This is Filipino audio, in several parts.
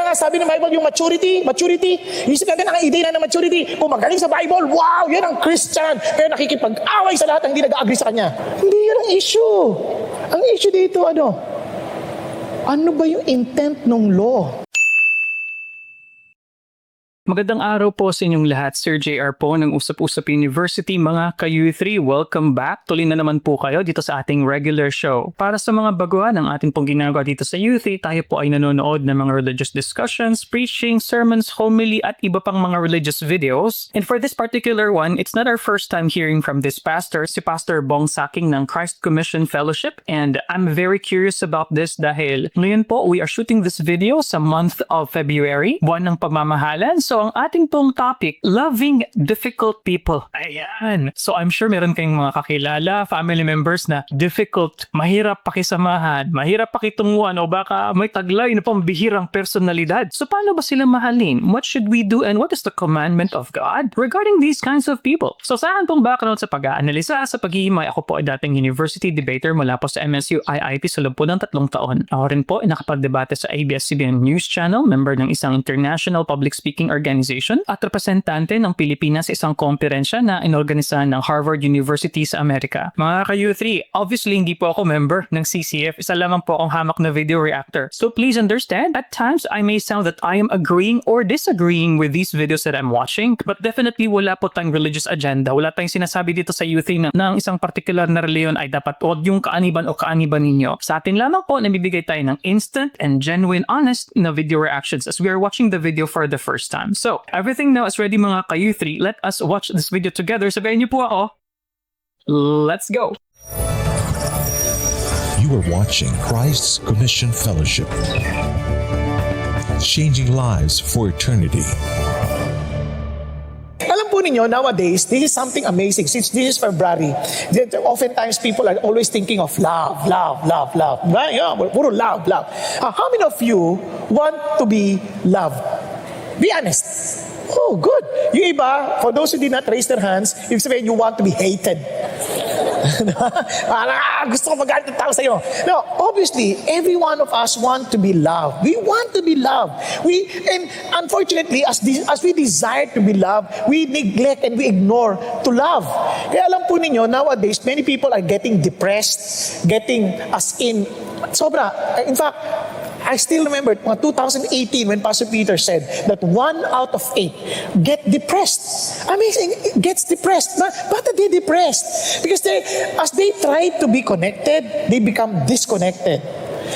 nga sabi ng Bible, yung maturity, isip natin ang ideya ng maturity. Kung magaling sa Bible, wow, yan ang Christian. Kaya nakikipag-away sa lahat ng hindi nag-agree sa kanya. Hindi yan ang issue. Ang issue dito, ano ba yung intent ng law? Magandang araw po sa inyong lahat. Sir JR po ng Usap-Usap University, mga ka-U3. Welcome back. Tuloy na naman po kayo dito sa ating regular show. Para sa mga baguhan ng ating pong ginagawa dito sa U3, tayo po ay nanonood ng mga religious discussions, preaching, sermons, homily, at iba pang mga religious videos. And for this particular one, it's not our first time hearing from this pastor, si Pastor Bong Saking ng Christ Commission Fellowship. And I'm very curious about this dahil ngayon po, we are shooting this video sa month of February, buwan ng pamamahalan. So ang ating pong topic, loving difficult people. Ayan. So I'm sure meron kayong mga kakilala, family members na difficult, mahirap pakisamahan, mahirap pakitunguhan, o baka may taglay na pambihirang personalidad. So paano ba sila mahalin? What should we do and what is the commandment of God regarding these kinds of people? So saan pong background sa pag-aanalisa sa pag-iimay? Ako po ay dating university debater mula po sa MSU IIT sa loob po ng 3 taon. Ako rin po ay nakapagdebate sa ABS-CBN News Channel, member ng isang international public speaking organization at representante ng Pilipinas sa isang komperensya na inorganisahan ng Harvard University sa Amerika. Mga ka-U3, obviously hindi po ako member ng CCF. Isa lamang po akong hamak na video reactor. So please understand, at times I may sound that I am agreeing or disagreeing with these videos that I'm watching, but definitely wala po tayong religious agenda. Wala tayong sinasabi dito sa U3 na ang isang particular na reliyon ay dapat huwag yung kaaniban o kaaniban ninyo. Sa atin lamang po, nabibigay tayo ng instant and genuine honest na video reactions as we are watching the video for the first time. So, everything now is ready mga ka-U3. Let us watch this video together. Sabayan niyo po ako. Let's go! You are watching Christ's Commission Fellowship, changing lives for eternity. Alam po ninyo, nowadays, this is something amazing. Since this is February, oftentimes people are always thinking of love. Right? Yeah, puro love. How many of you want to be loved? Be honest. Oh, good. Yung iba, for those who did not raise their hands, ibig sabihin, you want to be hated. Gusto ko magalit ng tao sa'yo. No, obviously, every one of us want to be loved. We want to be loved. And unfortunately, as we desire to be loved, we neglect and we ignore to love. Kaya alam po ninyo, nowadays, many people are getting depressed, getting as in, sobra. In fact, I still remember 2018 when Pastor Peter said that 1 out of 8 get depressed. Amazing, gets depressed. But they depressed? Because as they try to be connected, they become disconnected.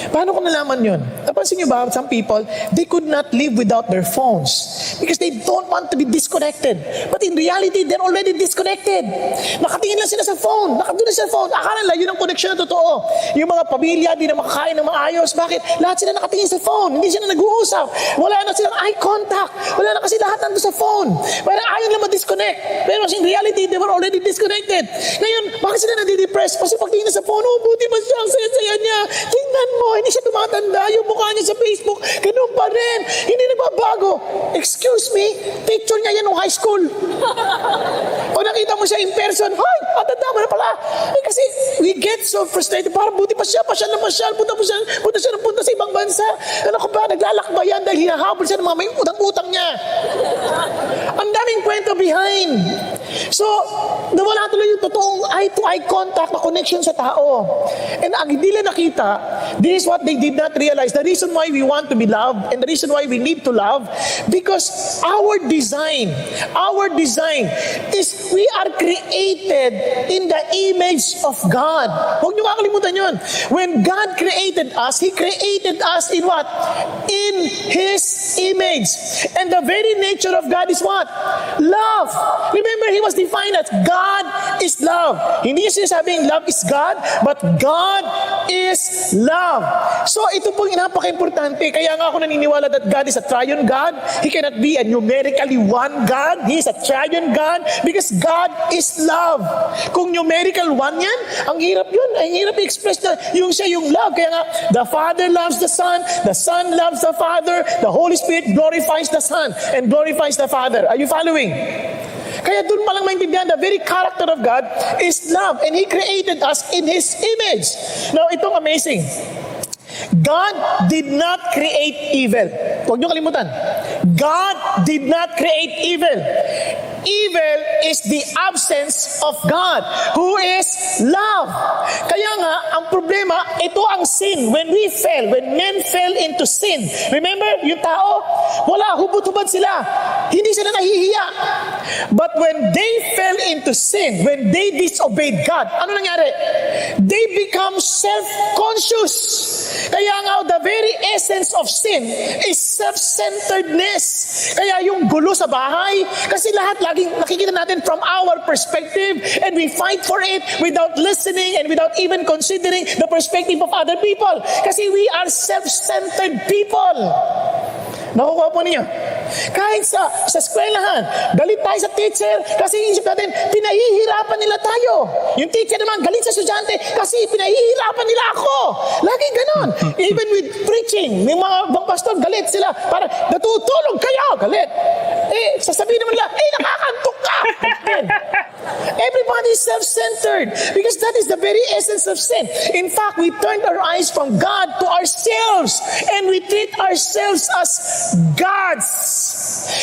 Paano ko nalaman yun? Napansin niyo ba, some people, they could not live without their phones because they don't want to be disconnected. But in reality, they're already disconnected. Nakatingin lang sila sa phone. Nakadun na sa phone. Akala nila, yun ang connection na totoo. Yung mga pamilya, di na makakain ng maayos. Bakit? Lahat sila nakatingin sa phone. Hindi sila nag-uusap. Wala na silang eye contact. Wala na kasi lahat nandun sa phone. Parang ayaw lang ma-disconnect. Pero in reality, they were already disconnected. Ngayon, bakit sila nadidepress? Kasi pagtingin na sa phone, oh, buti ba siya? Ang saya-saya niya. Tingnan mo, hindi siya tumatanda. Yung mukha niya sa Facebook, ganun pa rin. Hindi nagbabago. Excuse me, picture niya yan nung high school. O nakita mo siya in person, ay, matanda mo na pala. Kasi we get so frustrated. Parang buti pa siya, pasyal na pasyal. Punta sa ibang bansa. Ano ko ba, naglalakbayan dahil hinahabol siya ng mga may utang-utang niya. Ang daming kwento behind. So, nawala tuloy yung totoong eye-to-eye contact na connection sa tao. And ang hindi nila nakita, this is what they did not realize. The reason why we want to be loved and the reason why we need to love, because our design is we are created in the image of God. Huwag niyo kakalimutan yun. When God created us, He created us in what? In His image. And the very nature of God is what? Love. Remember, He was defined as God is love. Hindi siya sinasabing love is God, but God is love. So ito pong napaka-importante. Kaya nga ako naniniwala that God is a triune God. He cannot be a numerically one God. He is a triune God because God is love. Kung numerical one yan, ang hirap yun. Ang hirap i-express na yung siya yung love. Kaya nga, the Father loves the Son loves the Father, the Holy Spirit glorifies the Son and glorifies the Father. Are you following? Kaya doon palang maintindihan, the very character of God is love. And He created us in His image. Now, itong amazing. God did not create evil. Huwag niyo kalimutan. God did not create evil. Evil is the absence of God, who is love. Kaya nga, ang problema, ito ang sin. When we fell, when men fell into sin, remember, yung tao, wala, hubot-hubad sila. Hindi sila nahihiya. But when they fell into sin, when they disobeyed God, ano nangyari? They become self-conscious. Kaya nga, the very essence of sin is self-centeredness. Kaya yung gulo sa bahay, kasi lahat laging nakikita natin from our perspective, and we fight for it without listening and without even considering the perspective of other people. Kasi we are self-centered people. Nakukuha po niyo? Kahit sa eskwelahan, galit tayo sa teacher kasi isip natin, pinahihirapan nila tayo. Yung teacher naman, galit sa estudyante kasi pinahihirapan nila ako. Lagi ganon. Even with preaching, yung mga pastor, galit sila. Para natutulog kayo, galit. Sasabihin naman nila, nakakantok ka. Everybody is self-centered because that is the very essence of sin. In fact, we turned our eyes from God to ourselves and we treat ourselves as gods.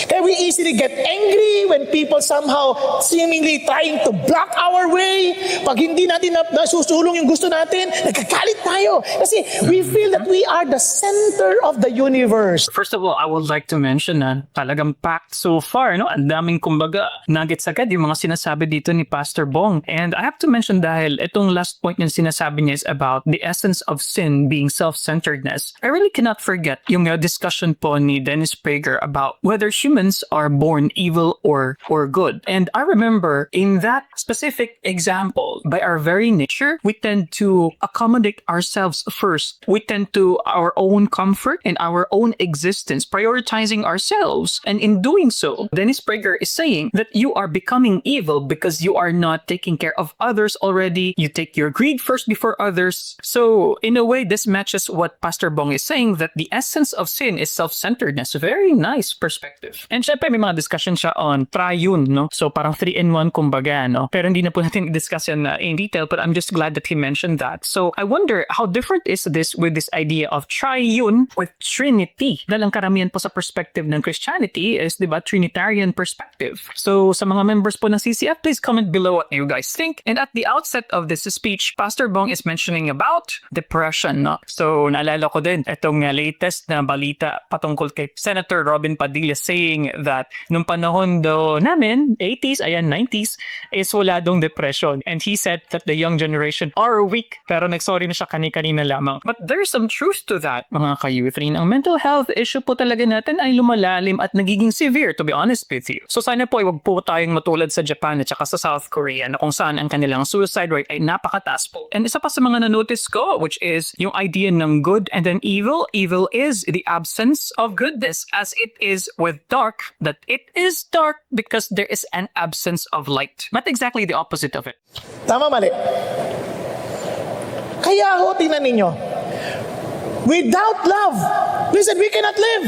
Kaya we easily get angry when people somehow seemingly trying to block our way. Pag hindi natin nasusulong yung gusto natin, nagkakalit tayo. Kasi we feel that we are the center of the universe. First of all, I would like to mention na talagang packed so far, no? Ang daming kumbaga nuggets agad yung mga sinasabi dito ni Pastor Bong. And I have to mention dahil itong last point yung sinasabi niya is about the essence of sin being self-centeredness. I really cannot forget yung discussion po ni Dennis Prager about whether humans are born evil or good. And I remember in that specific example, by our very nature, we tend to accommodate ourselves first. We tend to our own comfort and our own existence, prioritizing ourselves. And in doing so, Dennis Prager is saying that you are becoming evil because you are not taking care of others already. You take your greed first before others. So in a way, this matches what Pastor Bong is saying, that the essence of sin is self-centeredness. Very nice perspective. And syempre may mga discussion siya on triune, no? So parang 3-in-1 kumbaga, no? Pero hindi na po natin i-discuss yan in detail, but I'm just glad that he mentioned that. So I wonder how different is this with this idea of triune with Trinity? Dahil ang karamihan po sa perspective ng Christianity is, di ba, Trinitarian perspective. So sa mga members po ng CCF, please comment below what you guys think. And at the outset of this speech, Pastor Bong is mentioning about depression, no? So naalala ko din itong latest na balita patungkol kay Senator Robin Padilla saying that nung panahon daw namin, 80s, 90s, is wala dong depression. And he said that the young generation are weak. Pero nagsorry na siya kani-kanina lamang. But there's some truth to that, mga ka-youthrin. Ang mental health issue po talaga natin ay lumalalim at nagiging severe, to be honest with you. So sana po, wag po tayong matulad sa Japan at saka sa South Korea na kung saan ang kanilang suicide rate ay napakataas po. And isa pa sa mga na-notice ko, which is yung idea ng good and then evil. Evil is the absence of goodness, as it is with dark, that it is dark because there is an absence of light. Not exactly the opposite of it. Tama, mali. Kaya ho, tingnan ninyo. Without love, listen, we cannot live.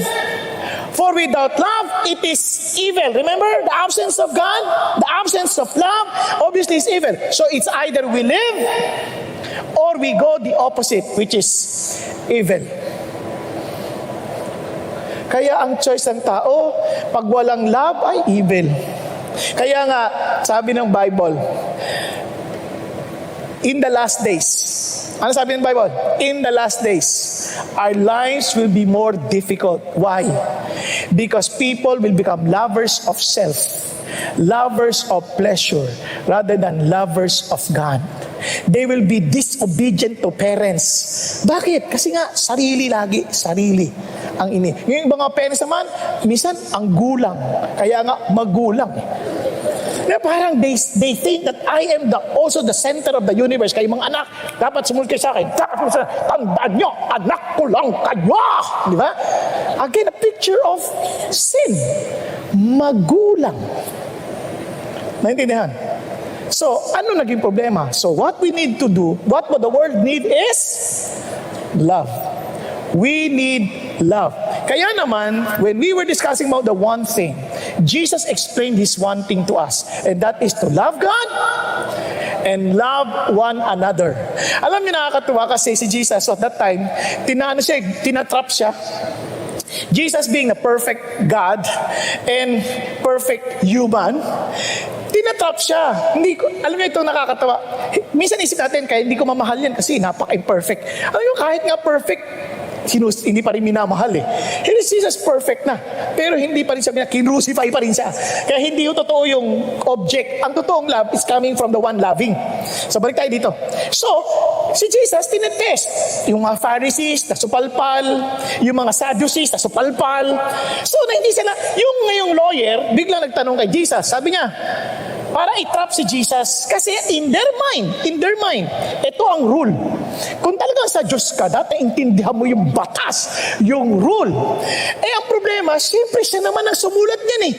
For without love, it is evil. Remember, the absence of God, the absence of love, obviously is evil. So it's either we live or we go the opposite, which is evil. Kaya ang choice ng tao, pag walang love, ay evil. Kaya nga, sabi ng Bible, in the last days, ano sabi ng Bible? In the last days, our lives will be more difficult. Why? Because people will become lovers of self, lovers of pleasure, rather than lovers of God. They will be disobedient to parents. Bakit? Kasi nga, sarili lagi, sarili ang ini. Yung mga parents naman, minsan, ang gulang. Kaya nga, magulang. Na parang they think that I am also the center of the universe. Kayo mga anak, dapat sumunod kayo sa akin. Tandaan nyo, anak ko lang kayo. Di ba? Again, a picture of sin. Magulang. Naintindihan? So, ano naging problema? So, what we need to do, what the world need is love. We need love. Kaya naman, when we were discussing about the one thing, Jesus explained this one thing to us, and that is to love God and love one another. Alam niyo, nakakatuwa kasi si Jesus at that time, tinatrap siya. Jesus being the perfect God and perfect human, tinatrap siya. Hindi ko, alam niyo, itong nakakatawa. Minsan isip natin, kaya hindi ko mamahal yan kasi napaka-imperfect. Alam niyo, kahit nga perfect, hindi pa rin minamahal eh. Hindi, Jesus perfect na. Pero hindi pa rin siya, kinrucify pa rin siya. Kaya hindi yung totoo yung object. Ang totoong love is coming from the one loving. So balik tayo dito. So, si Jesus tinetest. Yung mga Pharisees, nasupalpal. Yung mga Sadducees, nasupalpal. So, na hindi sila, yung ngayong lawyer, biglang nagtanong kay Jesus. Sabi niya, para i-trap si Jesus. Kasi in their mind, ito ang rule. Kung talagang sa Diyos ka, dati intindihan mo yung batas, yung rule. Eh, ang problema, siyempre siya naman ang sumulat niyan eh.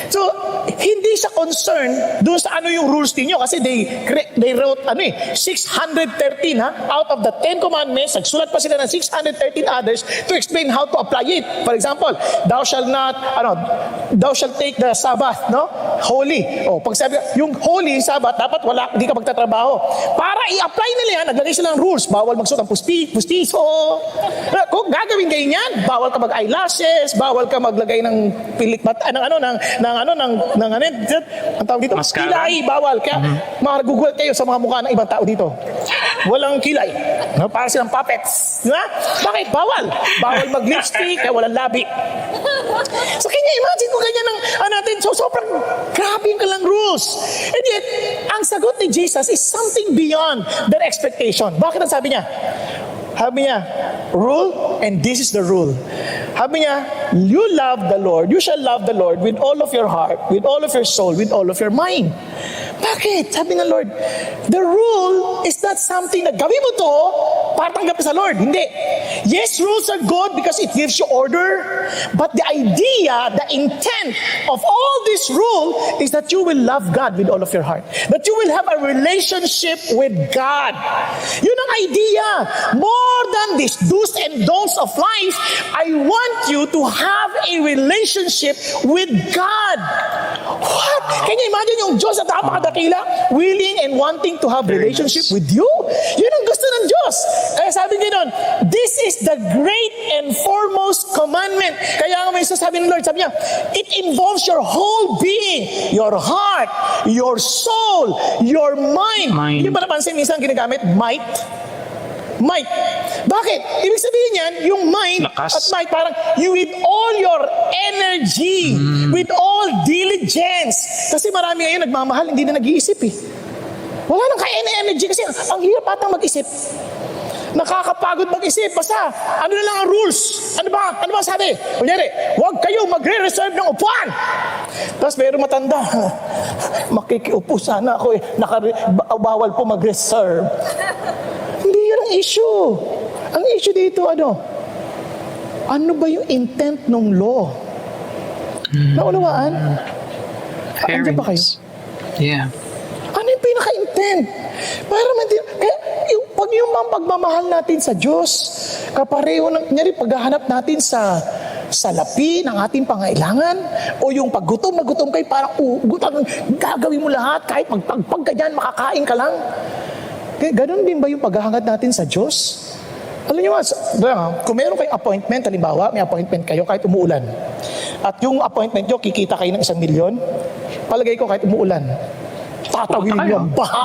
So, hindi siya concerned doon sa ano yung rules ninyo kasi they wrote 613 out of the 10 commandments, nagsulat pa sila ng 613 others to explain how to apply it. For example, thou shalt take the Sabbath, no? Holy. O, pag sabi, yung holy Sabbath, dapat hindi ka magtatrabaho. Para i-apply nila yan, naglagay sila ng rules. Bawal magsuot ng pustiso. Kung gagawin kayo yan, bawal ka mag-eyelashes, bawal ka maglagay ng ang tawag dito, Mascara? kilay, bawal. Kaya magugulat kayo sa mga mukha ng ibang tao dito. Walang kilay. No? Para silang puppets. Diba? Bakit? Bawal. Bawal mag-lipstick, kaya walang labi. So, kanya imagine kung ganyan natin. So, sobrang grabe yung kalang rules. And yet, ang sagot ni Jesus is something beyond their expectation. Bakit ang sabi niya? Sabi niya, rule, and this is the rule. Sabi niya, you shall love the Lord with all of your heart, with all of your soul, with all of your mind. Bakit? Sabi ng Lord, the rule is not something na gawin mo to para tanggap sa Lord. Hindi. Yes, rules are good because it gives you order, but the idea, the intent of all this rule is that you will love God with all of your heart. That you will have a relationship with God. Yun ang idea. More than these do's and don'ts of life, I want you to have a relationship with God. What? Can you imagine yung Diyos at napakadakila, willing and wanting to have relationship with you? Yun ang gusto ng Diyos. Kaya sabi niya nun, this is the great and foremost commandment. Kaya nga may sasabi ng Lord, sabi niya, it involves your whole being, your heart, your soul, your mind. Hindi ba napansin minsan ginagamit? Might. Bakit? Ibig sabihin yan, yung mind Lakas. at might, parang you with all your energy, with all diligence. Kasi marami ngayon nagmamahal, hindi na nag-iisip eh. Wala nang energy kasi ang hirap atang mag-isip. Nakakapagod mag-isip. Basta, ano na lang ang rules? Ano ba sabi? Kunyari, huwag kayo magre-reserve ng upuan. Tapos mayroong matanda, makikiupo sana ako eh. Bawal po mag-reserve. Hindi yun ang issue. Ang issue dito, ano ba yung intent ng law? Naunawaan? Andiyan ba kayo? Yeah. Ano yung pinaka-intent? Para yung pagmamahal natin sa Diyos, kapareho ng, paghahanap natin sa salapi ng ating pangailangan, o yung paggutom na gutom kayo, parang gagawin mo lahat, kahit pagpagpag ka dyan, makakain ka lang. Kaya ganun din ba yung paghahangad natin sa Diyos? Alam niyo kung meron kayong appointment, halimbawa, may appointment kayo kahit umuulan, at yung appointment nyo, kikita kayo ng 1 milyon, palagay ko kahit umuulan, tatawirin nyo ang baha,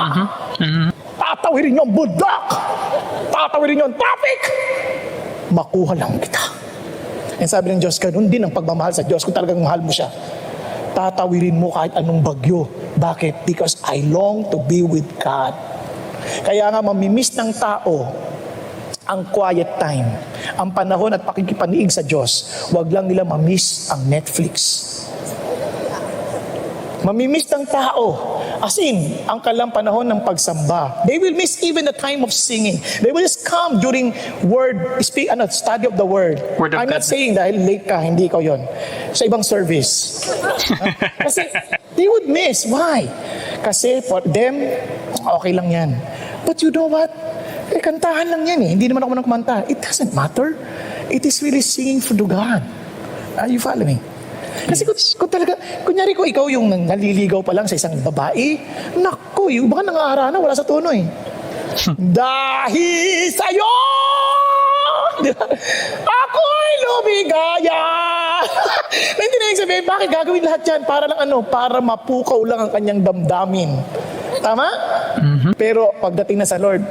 tatawirin nyo ang budak, tatawirin nyo ang traffic, makuha lang kita. And sabi ng Diyos, ganun din ang pagmamahal sa Diyos kung talagang mahal mo siya. Tatawirin mo kahit anong bagyo. Bakit? Because I long to be with God. Kaya nga mamimiss ng tao ang quiet time, ang panahon at pakikipaniig sa Diyos. Huwag lang nila mamiss ang Netflix. Mamimiss ng tao, as in, ang kalang panahon ng pagsamba. They will miss even the time of singing. They will just come during study of the word. I'm not saying dahil late ka, hindi ikaw yon. Sa ibang service. Kasi they would miss. Why? Kasi for them, okay lang yan. But you know what? Kantahan lang yan eh. Hindi naman ako kumanta. It doesn't matter. It is really singing for God. Are you following? Kasi kung talaga, kunyari kung ikaw yung naliligaw pa lang sa isang babae, naku, yung baka nangaharana, wala sa tono eh. Dahil sa'yo, di ba? Ako'y lumigaya. Hindi na yung sabihin, bakit gagawin lahat yan? Para lang ano, para mapukaw lang ang kanyang damdamin. Tama? Pero pagdating na sa Lord,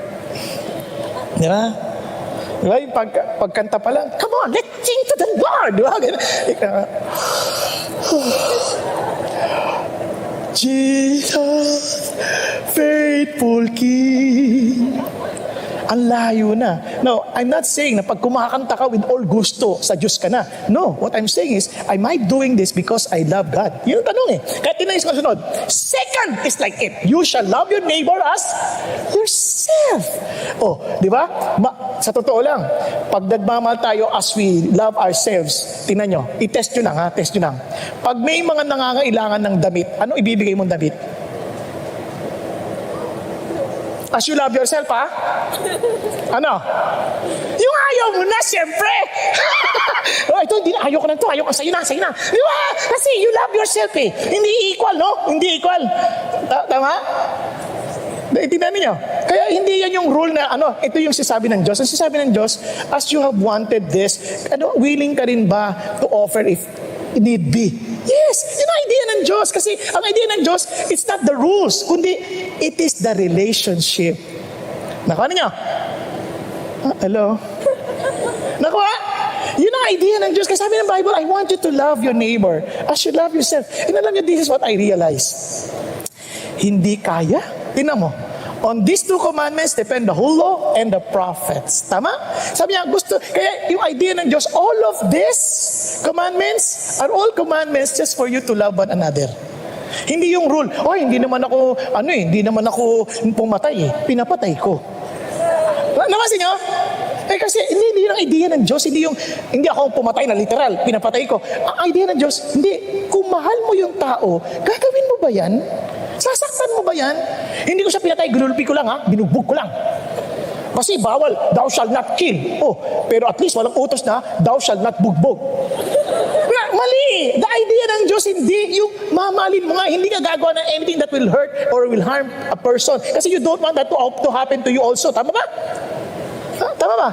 di ba? Di ba? Yung pagkanta pa lang, come on, let's sing to the Lord. Di ba? Jesus, faithful King. Ang layo na. No, I'm not saying na pag kumakanta ka with all gusto, sa Diyos ka na. No, what I'm saying is, am I doing this because I love God? Yun ang tanong eh. Kaya tinayos ko sunod. Second is like it. You shall love your neighbor as yourself. Oh, di ba? Sa totoo lang, pag nagmamahal tayo as we love ourselves, tingnan nyo, i-test nyo lang ha, test nyo lang. Pag may mga nangangailangan ng damit, ano ibibigay mong damit? As you love yourself, ha? Ano? Yung ayaw mo na, siyempre. Oh, ito, hindi na, ayaw ko na ito, ayaw ko, sa'yo na. Di ba? Kasi you love yourself eh. Hindi equal, no? Hindi equal. Tama? Tingnan niyo. Kaya hindi yan yung rule na, ito yung sisabi ng Diyos. Ang sisabi ng Diyos, as you have wanted this, willing ka rin ba to offer if need be? Yes, yun ang idea ng Diyos. Kasi ang idea ng Diyos, it's not the rules, kundi it is the relationship. Nakuha niyo? Hello? Nakuha? Yun ang idea ng Diyos. Kasi sabi ng Bible, I want you to love your neighbor as you love yourself. And alam niyo, this is what I realize. Hindi kaya. Tingnan mo. On these two commandments depend the whole law and the prophets. Tama? Sabi niya, kaya yung idea ng Diyos, all of these commandments are all commandments just for you to love one another. Hindi yung rule, hindi naman ako pumatay eh. Pinapatay ko. Namasin niyo? Kasi hindi yung idea ng Diyos, hindi ako pumatay na literal, pinapatay ko. Ang idea ng Diyos, hindi, kung mahal mo yung tao, gagawin mo ba yan? Sasaktan mo ba yan? Hindi ko siya pinatay, ginulpi ko lang ha, binugbog ko lang. Kasi bawal, thou shall not kill. Oh, pero at least walang utos na, thou shall not bugbog. Mali! The idea ng Diyos, hindi yung mamahalin mo nga, hindi ka gagawa ng anything that will hurt or will harm a person. Kasi you don't want that to happen to you also. Tama ba? Tama ba?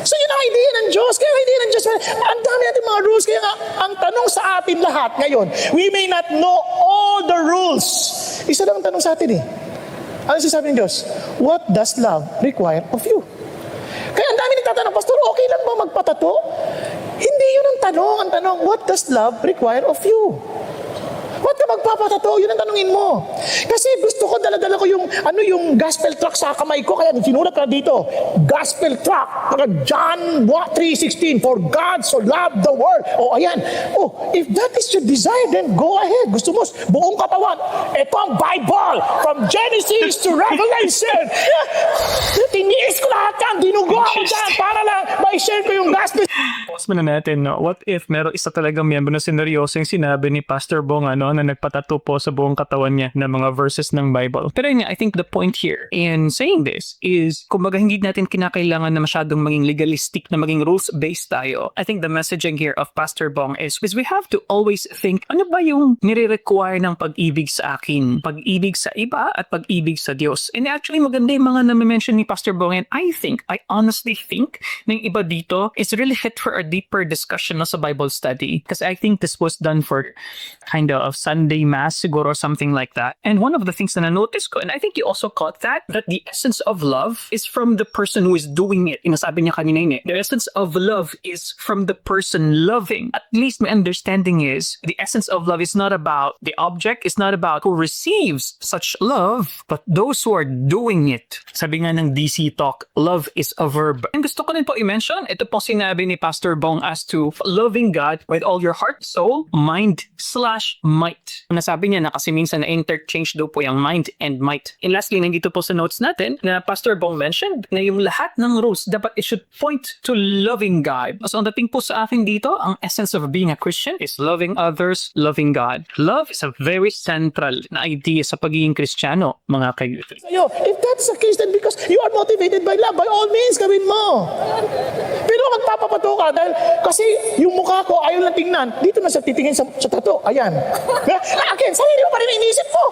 So yun ang idea ng Diyos. Kaya ang idea ng Diyos, ang dami natin mga rules. Kaya nga, ang tanong sa atin lahat ngayon, we may not know all the rules. Isa lang ang tanong sa atin eh. Ano sasabi ng Diyos? What does love require of you? Kaya ang dami nagtatanong, Pastor, okay lang ba magpatato? Hindi yun ang tanong. Ang tanong, what does love require of you? Ba't ka magpapatato? Yun ang tanungin mo. Kasi gusto ko, dala-dala ko yung gospel track sa kamay ko. Kaya sinulat ka dito, gospel track. John 3:16, for God so loved the world. Ayan. If that is your desire, then go ahead. Gusto mo, buong katawan. Ito ang Bible, from Genesis to Revelation. Tiniis ko lahat yan. Dinugo ako dyan para lang ma-share ko yung gospel. Pause muna natin, no? What if meron isa talagang miyembro na sineryoso yung sinabi ni Pastor Bong, na nagpatato po sa buong katawan niya ng mga verses ng Bible. Pero yun, I think the point here in saying this is, kumbaga hindi natin kinakailangan na masyadong maging legalistic, na maging rules-based tayo. I think the messaging here of Pastor Bong is we have to always think, ano ba yung nire-require ng pag-ibig sa akin? Pag-ibig sa iba at pag-ibig sa Diyos. And actually, maganda yung mga na-mention ni Pastor Bong, and I honestly think na yung iba dito is really hit for a deeper discussion sa Bible study. Because I think this was done for kind of Sunday Mass siguro, something like that. And one of the things na na-notice ko, and I think you also caught that the essence of love is from the person who is doing it. Inasabi niya kanina yun eh. The essence of love is from the person loving. At least my understanding is, the essence of love is not about the object, it's not about who receives such love, but those who are doing it. Sabi nga ng DC Talk, love is a verb. And gusto ko rin po i-mention, ito pong sinabi ni Pastor Bong as to loving God with all your heart, soul, mind/money. might. Nasabi niya na kasi minsan na-interchange daw po yung mind and might. And lastly, nandito po sa notes natin na Pastor Bong mentioned na yung lahat ng rules dapat it should point to loving God. So ang dating po sa akin dito, ang essence of being a Christian is loving others, loving God. Love is a very central na idea sa pagiging Kristiyano, mga ka-youth. Sa'yo. If that's the case, then because you are motivated by love, by all means, gawin mo. Pero magpapapato ka dahil kasi yung mukha ko ayaw lang tingnan. Dito na siya titingin sa tato. Ayan. Again, sarili mo pa rin iniisip mo.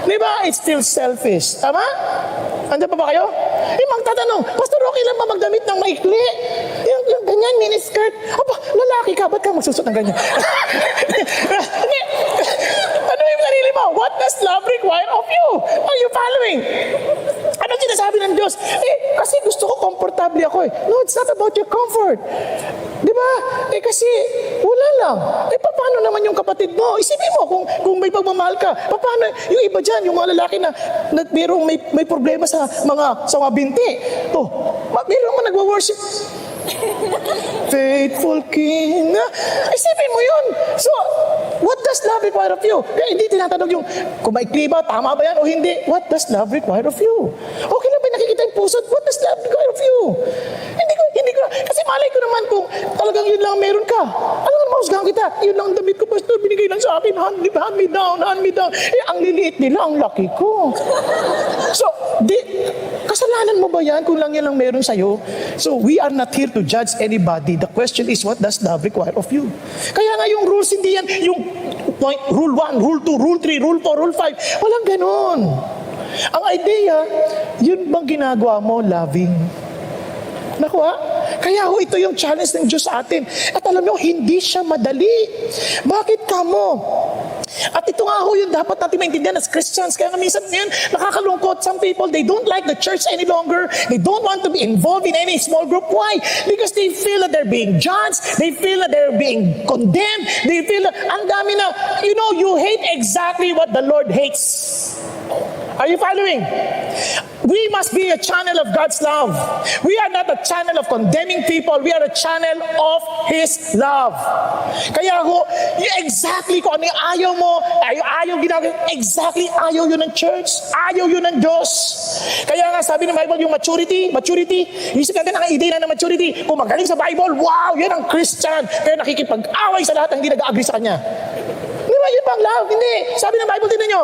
Di ba? It's still selfish. Tama? Andiyan pa ba kayo? Yung magtatanong, Pastor, okay lang ba magdamit ng maikli? Yung ganyan, miniskirt. Aba, lalaki ka, ba't ka magsusot ng ganyan? Ano yung sarili mo? What does love require of you? Are you following? Ano sinasabi ng Diyos? Kasi gusto ko komportable ako eh. No, it's not about your comfort. Di ba? Kasi wala lang. Paano naman yung kapatid mo? Isipin mo kung may pagmamahal ka. Paano yung iba dyan, yung mga lalaki na mayroong may problema sa mga binti. Oh, mayroong mga nagwa-worship. Faithful King. Isipin mo yun. So, what does love require of you? Kaya hindi tinatanong yung, kung maikli ba, tama ba yan o hindi? What does love require of you? Okay lang ba nakikita yung puso? What does love require of you? Hindi ko, kasi malay ko naman kung talagang yun lang meron ka. Alam mo, mahusgahan kita. Yun lang ang damit ko, Pastor, binigay lang sa akin. Hand me down. Ang liliit nila, ang laki ko. So, kasalanan mo ba yan kung lang yan lang meron sa'yo? So, we are not here to judge anybody. The question is, what does love require of you? Kaya nga yung rules, hindi yan, yung point, rule 1, rule 2, rule 3, rule 4, rule 5. Walang ganon. Ang idea, yun bang ginagawa mo, loving? Naku ha? Kaya ho, ito yung challenge ng Diyos sa atin. At alam nyo, hindi siya madali. Bakit kamo? At ito nga ho yung dapat natin maintindihan as Christians. Kaya nga minsan ngayon, nakakalungkot. Some people, they don't like the church any longer. They don't want to be involved in any small group. Why? Because they feel that they're being judged. They feel that they're being condemned. They feel that, ang dami na, you hate exactly what the Lord hates. Are you following? We must be a channel of God's love. We are not a channel of condemning people. We are a channel of His love. Kaya ho, exactly kung ano yung ayaw mo, ayaw ginagawa, exactly ayaw yun ng church, ayaw yun ng Diyos. Kaya nga sabi ng Bible, yung maturity, isip natin ang idea na ng maturity. Kung magaling sa Bible, wow, yan ang Christian. Kaya nakikipag-away sa lahat ng hindi nag-agree sa kanya. Di ba yun bang love? Hindi. Sabi ng Bible, tignan nyo,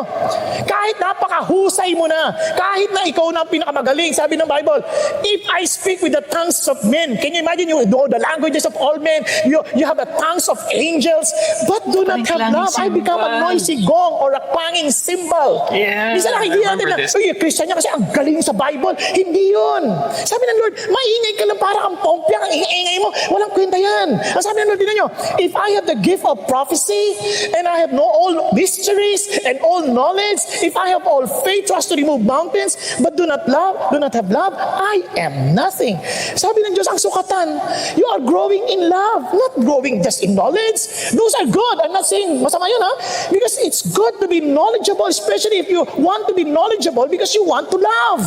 kahit napakahusay mo na, kahit na ikaw na ang pinakamagaling, sabi ng Bible, if I speak with the tongues of men, can you imagine, you know the languages of all men, you have the tongues of angels, but do not have love, I become a noisy gong or a clanging cymbal. Yeah, Minsan nakikita natin na, Christian niya kasi ang galing sa Bible. Hindi yun. Sabi ng Lord, maingay ka lang para kang pompya, ang ingay mo, walang kwenta yan. Ang sabi ng Lord, tignan nyo, if I have the gift of prophecy, and I have all mysteries and all knowledge, if I have all faith, trust to remove mountains, but do not have love, I am nothing. Sabi ng Diyos, ang sukatan, you are growing in love, not growing just in knowledge. Those are good. I'm not saying masama yun, ha? Because it's good to be knowledgeable, especially if you want to be knowledgeable because you want to love.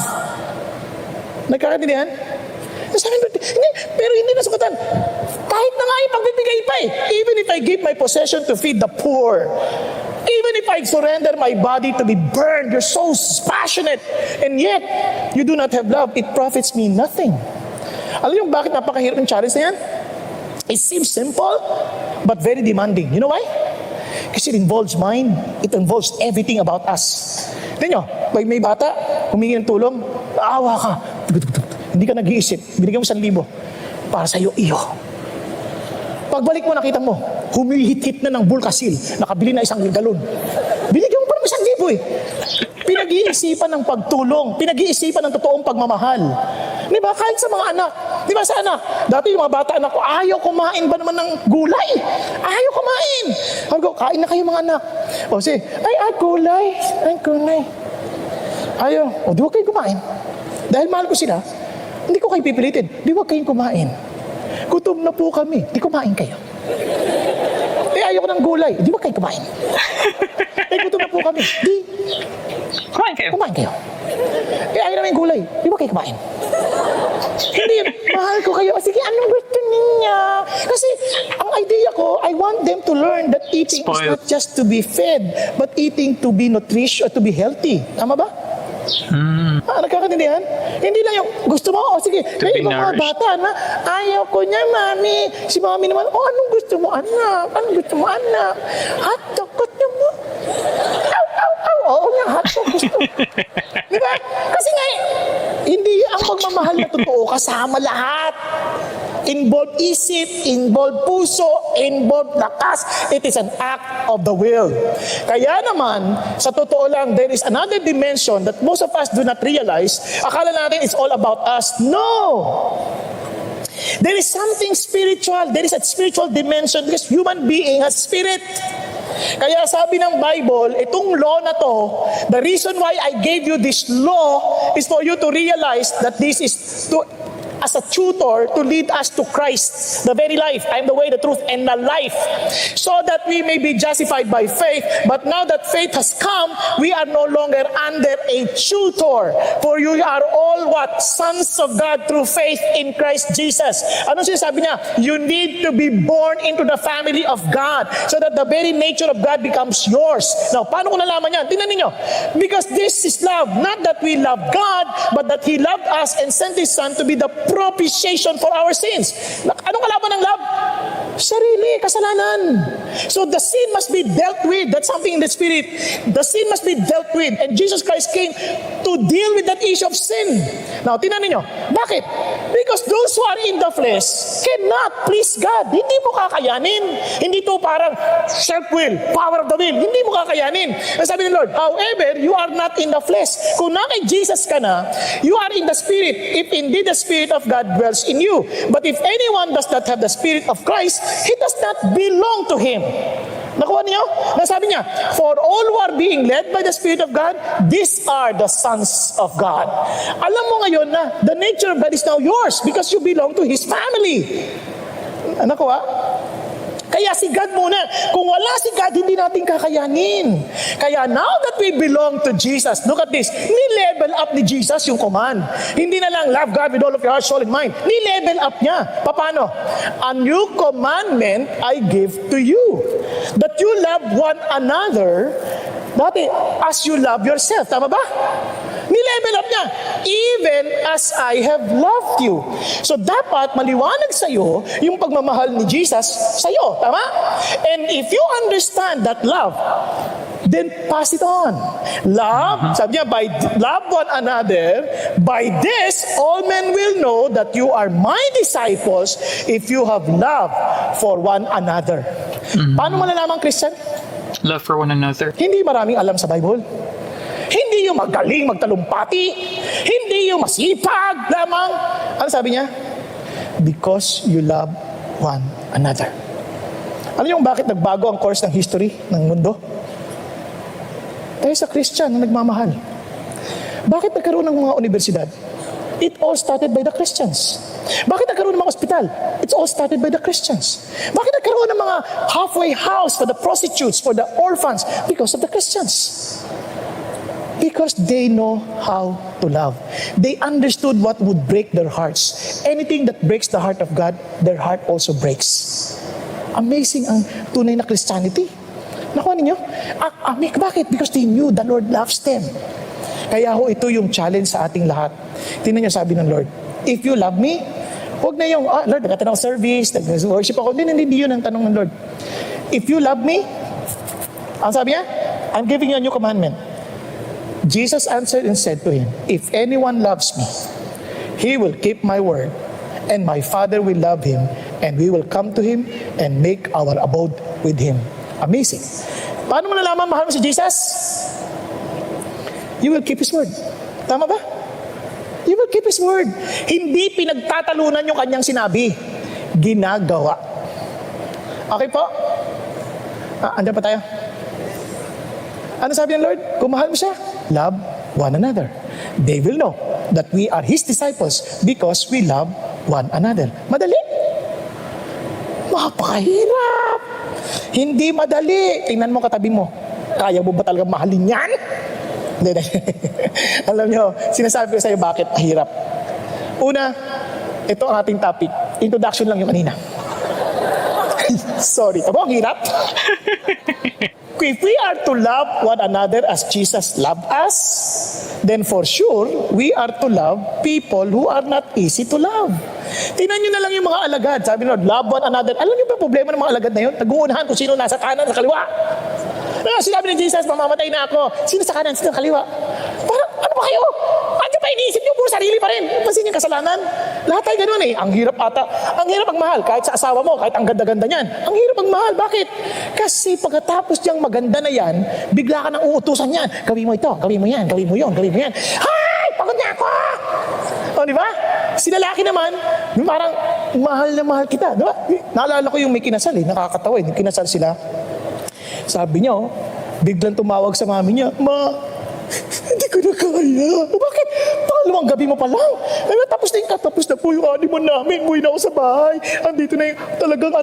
Nagkakaintindihan? Sabi ng Lord, pero hindi na sukatan. Kahit na nga ipagbibigay pa eh. Even if I give my possession to feed the poor, even if I surrender my body to be burned, you're so passionate, and yet, you do not have love, it profits me nothing. Alam niyo bakit napakahirap ng challenge na yan? It seems simple, but very demanding. You know why? Kasi it involves mind, it involves everything about us. Tignan nyo, pag may bata, humingi ng tulong, aawa ka. Hindi ka nag-iisip, binigyan mo 1,000 para sa'yo, iyo. Pagbalik mo, nakita mo, humihit-hit na ng Bulkasil, nakabili na 1 galon. Binigyan mo pa ng 1,000 eh. Pinag-iisipan ng pagtulong, pinag-iisipan ng totoong pagmamahal. Di ba? Kahit sa mga anak. Di ba sa anak? Dati yung mga bata anak ko, ayaw kumain ba naman ng gulay? Ayaw kumain. Sabi ko, kain na kayo mga anak. O sige, gulay. Ayaw. O di wag kayo kumain. Dahil mahal ko sila, hindi ko kayo pipilitin. Di wag kayong kumain. Gutom na po kami. Di kumain kayo. ayoko ng gulay. Di ba kayo kumain? Gutom na po kami. Di, Kumain kayo. kumain kayo. Ayaw namin gulay. Di ba kayo kumain? Hindi, mahal ko kayo. Sige, anong gusto niya? Kasi, ang idea ko, I want them to learn that eating is Spoiled. not just to be fed, but eating to be nutritious, to be healthy. Tama ba? Nagkakaintindihan? Hindi lang yung gusto mo, sige, To may be ibang mga nourished. bata na, ayaw ko niya, mami. Si mami naman, anong gusto mo, anak? Anong gusto mo, anak? Hotdog, gusto mo? Oo nga, hotdog, gusto. Di ba? Kasi nga, hindi ang pagmamahal na totoo kasama lahat. Involved isip, involved puso, involved lakas. It is an act of the will. Kaya naman, sa totoo lang, there is another dimension that most of us do not realize. Akala natin it's all about us. No! There is something spiritual. There is a spiritual dimension because human being has spirit. Kaya sabi ng Bible, itong law na to, the reason why I gave you this law is for you to realize that this is to as a tutor to lead us to Christ, the very life. I am the way, the truth, and the life. So that we may be justified by faith. But now that faith has come, we are no longer under a tutor. For you are all what? Sons of God through faith in Christ Jesus. Ano sinasabi niya? You need to be born into the family of God so that the very nature of God becomes yours. Now, paano ko nalaman yan? Tingnan ninyo. Because this is love. Not that we love God, but that He loved us and sent His Son to be the propitiation for our sins. Anong kalaban ng love? Sarili, kasalanan. So the sin must be dealt with. That's something in the Spirit. The sin must be dealt with. And Jesus Christ came to deal with that issue of sin. Now, tingnan ninyo. Bakit? Because those who are in the flesh cannot please God. Hindi mo kakayanin. Hindi to parang self-will, power of the will. Hindi mo kakayanin. Ang sabi ng Lord, however, you are not in the flesh. Kung na kay Jesus ka na, you are in the Spirit. If indeed the Spirit of God dwells in you. But if anyone does not have the Spirit of Christ, he does not belong to Him. Nakuha niyo? Nasabi niya, for all who are being led by the Spirit of God, these are the sons of God. Alam mo ngayon na the nature of God is now yours because you belong to His family. Nakuha? Kaya si God muna. Kung wala si God, hindi natin kakayanin. Kaya now that we belong to Jesus, look at this, ni-level up ni Jesus yung command. Hindi na lang love God with all of your heart, soul, and mind. Ni-level up niya. Paano? A new commandment I give to you. That you love one another, dati, as you love yourself. Tama ba? Ni-level up niya. Even as I have loved you. So dapat maliwanag sa'yo yung pagmamahal ni Jesus sa'yo. Tama? And if you understand that love, then pass it on. Love, sabi niya, by love one another, by this, all men will know that you are my disciples if you have love for one another. Paano malalaman, Christian? Love for one another. Hindi maraming alam sa Bible. Hindi yung magaling magtalumpati. Hindi yung masipag lamang. Ano sabi niya? Because you love one another. Ano yung bakit nagbago ang course ng history ng mundo? Dahil sa Christian na nagmamahal. Bakit nagkaroon ng mga universidad? It all started by the Christians. Bakit nagkaroon ng mga ospital? It's all started by the Christians. Bakit nagkaroon ng mga halfway house for the prostitutes, for the orphans? Because of the Christians. Because they know how to love. They understood what would break their hearts. Anything that breaks the heart of God, their heart also breaks. Amazing ang tunay na Christianity. Nakuha ninyo? Bakit? Because they knew the Lord loves them. Kaya ho, ito yung challenge sa ating lahat. Tingnan niyo, sabi ng Lord, if you love me, huwag na yung, Lord, nagkatanaw service, nag-worship ako. Hindi yun ang tanong ng Lord. If you love me, ang sabi niya, I'm giving you a new commandment. Jesus answered and said to him, if anyone loves me, he will keep my word, and my Father will love him, and we will come to him and make our abode with him. Amazing. Paano mo nalaman mahal mo si Jesus? You will keep His word. Tama ba? You will keep His word. Hindi pinagtatalunan yung kanyang sinabi. Ginagawa. Okay po? Andiyan pa tayo? Ano sabi ng Lord? Kung mahal mo siya, love one another. They will know that we are His disciples because we love one another. Madali? Mapakahirap. Hindi madali. Tingnan mo katabi mo. Kaya mo ba talaga mahalin yan? Hindi. Alam nyo, sinasabi ko sa'yo bakit mahirap. Una, ito ang ating topic. Introduction lang yung kanina. Sorry. Aba, ang hirap. If we are to love one another as Jesus loved us, then for sure, we are to love people who are not easy to love. Tingnan nyo na lang yung mga alagad. Sabi nyo, love one another. Alam nyo ba problema ng mga alagad na yun? Nag-uunahan kung sino nasa kanan, sa kaliwa. Sinabi ni Jesus, mamamatay na ako. Sino sa kanan, sino sa kaliwa? Parang, ano ba kayo? Ano ba iniisip nyo? Puro sarili pa rin. Pansin yung kasalanan. Lahat tayo ganun eh. Ang hirap ata. Ang hirap magmahal. Kahit sa asawa mo, kahit ang ganda-ganda niyan. Ang hirap magmahal. Bakit? Kasi pagkatapos niyang maganda na yan, bigla ka nang uutusan yan. Gawin mo ito, gawin mo yan, gawin mo yun, gawin mo yan. Hay! Pagod na ako! O, di ba? Si lalaki naman, yung parang mahal na mahal kita. Di ba? Naalala ko yung may kinasal eh. Nakakatawa eh. Yung kinasal sila. Sabi niya, oh, biglang tumawag sa mami niya, Ma, hindi ko na kaya. Bakit? Pangalawang gabi mo pa lang. Tapos na po yung honeymoon namin. Umuwi na ako sa bahay. Andito na yung talagang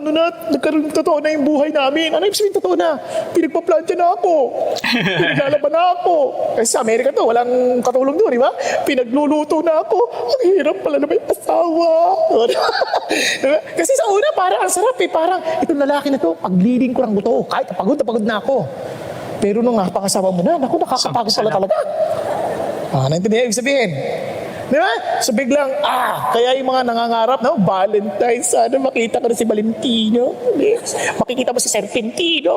nagkaroon totoo na yung buhay namin. Ano yung sabihin totoo na? Pinagpaplantya na ako. Pinaglalaban na ako. Kasi sa Amerika to, walang katulong doon, di ba? Pinagluluto na ako. Ang hirap pala na may asawa. Kasi sa una, parang ang sarap eh. Parang itong lalaki na to, pagliding ko lang buto. Kahit pagod na ako. Pero nung pangasawa mo na, naku, nakakapagod pala talaga. Naintindihan ibig sabihin. Di ba? So biglang, kaya yung mga nangangarap, no? Valentine, sana makita ko na si Valentino. Makikita mo si Serpentino.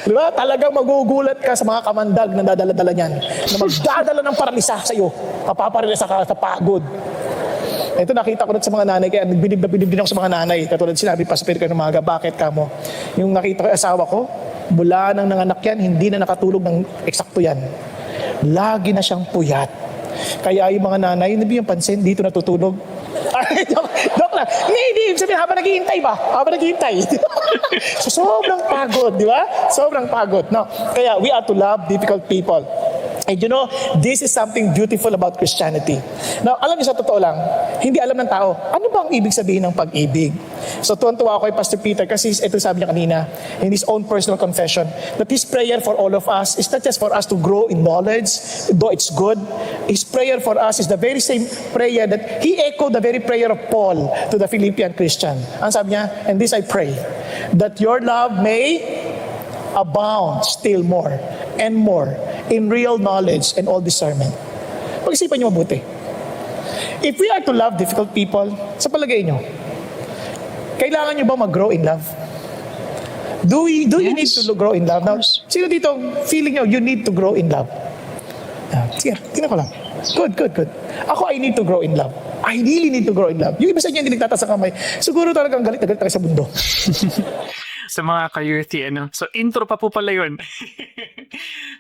Di ba? Talagang magugulat ka sa mga kamandag na dadala-dala niyan. Na magdadala ng paralisa sa iyo. Papaparalisa ka sa pagod. Ito nakita ko na sa mga nanay, kaya nagbilib din ako sa mga nanay. Katulad sinabi pa sa Pirka ng Umaga, bakit ka mo? Yung nakita ko yung asawa ko, mula nang nanganak yan, hindi na nakatulog ng eksakto yan. Lagi na siyang puyat. Kaya yung mga nanay, hindi yung pansin, dito natutulog. Joke lang. Hindi, sabihin, habang naghihintay ba? Habang naghihintay. So, sobrang pagod, di ba? Sobrang pagod. No? Kaya, we are to love difficult people. And you know, this is something beautiful about Christianity. Now, alam niyo sa totoo lang, hindi alam ng tao, ano ba ang ibig sabihin ng pag-ibig? So, tuwan-tuwa ako kay Pastor Peter kasi ito sabi niya kanina, in his own personal confession, that his prayer for all of us is not just for us to grow in knowledge, though it's good. His prayer for us is the very same prayer that he echoed the very prayer of Paul to the Philippian Christian. Ang sabi niya, and this I pray, that your love may abound still more and more in real knowledge and all discernment. Pag-isipan niyo mabuti. If we are to love difficult people, sa palagay niyo, kailangan niyo ba mag-grow in love? Do you need to grow in love? Now, sino dito feeling niyo you need to grow in love? Sige, tingnan ko lang. Good. Ako, I need to grow in love. I really need to grow in love. Yung iba sa inyo hindi nagtataas ang kamay, siguro talagang galit na galit tayo sa mundo. Sa mga ka-youthy, So, intro pa po pala yun.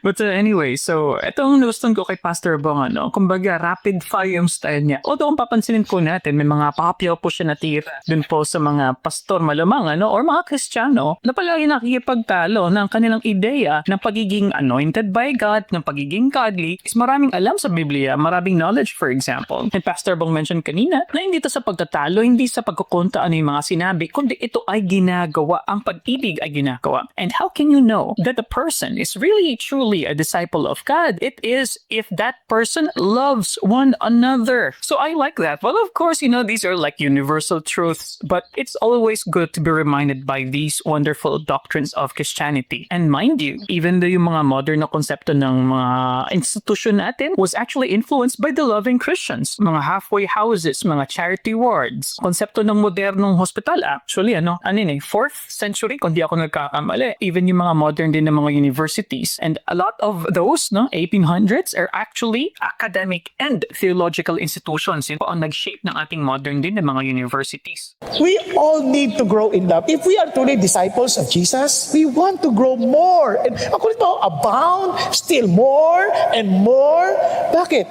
But anyway, so, itong gusto ko kay Pastor Bong, kumbaga, rapid fire yung style niya. Although, kung papansinin po natin, may mga papyaw po siya natira dun po sa mga pastor malamang, or mga Kristiyano, na palagi nakikipagtalo ng kanilang ideya ng pagiging anointed by God, ng pagiging godly, is maraming alam sa Biblia, maraming knowledge, for example. And Pastor Bong mentioned kanina, na hindi ito sa pagtatalo, hindi sa pagkukunta ano yung mga sinabi, kundi ito ay ginagawa, ang pag-ibig ay ginagawa. And how can you know that the person is really, truly a disciple of God? It is if that person loves one another. So I like that. Well, of course, these are like universal truths, but it's always good to be reminded by these wonderful doctrines of Christianity. And mind you, even though yung mga modern na konsepto ng mga institution natin was actually influenced by the loving Christians. Mga halfway houses, mga charity wards, konsepto ng modernong hospital, actually, 4th century, kung di ako nagkakamali. Even yung mga modern din ng mga universities. And a lot of those, 1800s, are actually academic and theological institutions. Yun po ang nag-shape ng ating modern din ng mga universities. We all need to grow in love. If we are truly disciples of Jesus, we want to grow more. And ako nito, abound, still more and more. Bakit?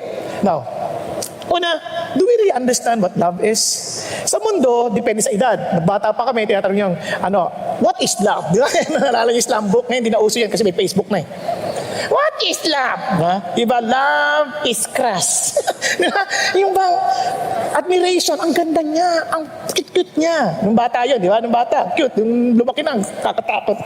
Now, una, do we really understand what love is? Sa mundo, depende sa edad. Bata pa kami, tinatanong yung, what is love? Di ba? Naalala yung Islam book, ngayon, hindi na uso yan kasi may Facebook na eh. What is love? Diba? Love is crush. Diba? Yung bang admiration, ang ganda niya, ang Cute niya. Nung bata yun, di ba? Nung bata, cute. Nung lumaki na, kakatakot.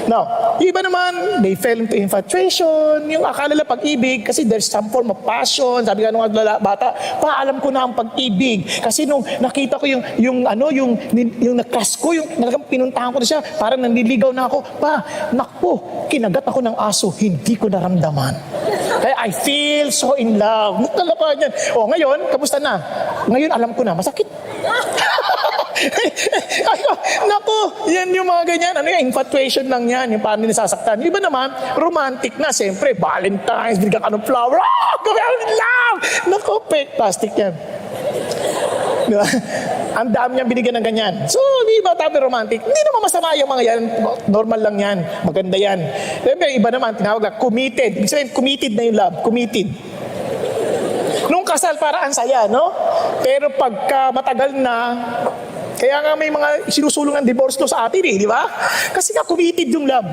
Now, yung iba naman, they fell into infatuation, yung akala nila pag-ibig, kasi there's some form of passion. Sabi nga nung bata, alam ko na ang pag-ibig. Kasi nung nakita ko yung nakas ko, yung pinuntahan ko na siya, parang nanliligaw na ako. Naku, kinagat ako ng aso, hindi ko naramdaman. Kaya I feel so in love. Nagkalapan yan. O ngayon, kamusta na? Ngayon alam ko na, masakit. Naku, yan yung mga ganyan. Ano yung infatuation lang yan, yung paano nisasaktan. Yung iba naman, romantic na. Siyempre, Valentine's, bigyan ka ng flower. I'm in love! Naku, fake plastic yan. Diba? Ang dami niyang binigyan ng ganyan. So, di ba tabi romantic? Hindi naman masama yung mga yan. Normal lang yan. Maganda yan. Siyempre, iba naman, tinawag lang, committed. Ibig sabihin, committed na yung love. Committed. Nung kasal, para ang saya, no? Pero pagka matagal na, kaya nga may mga sinusulong ng divorce law sa atin di ba? Kasi nga committed yung love.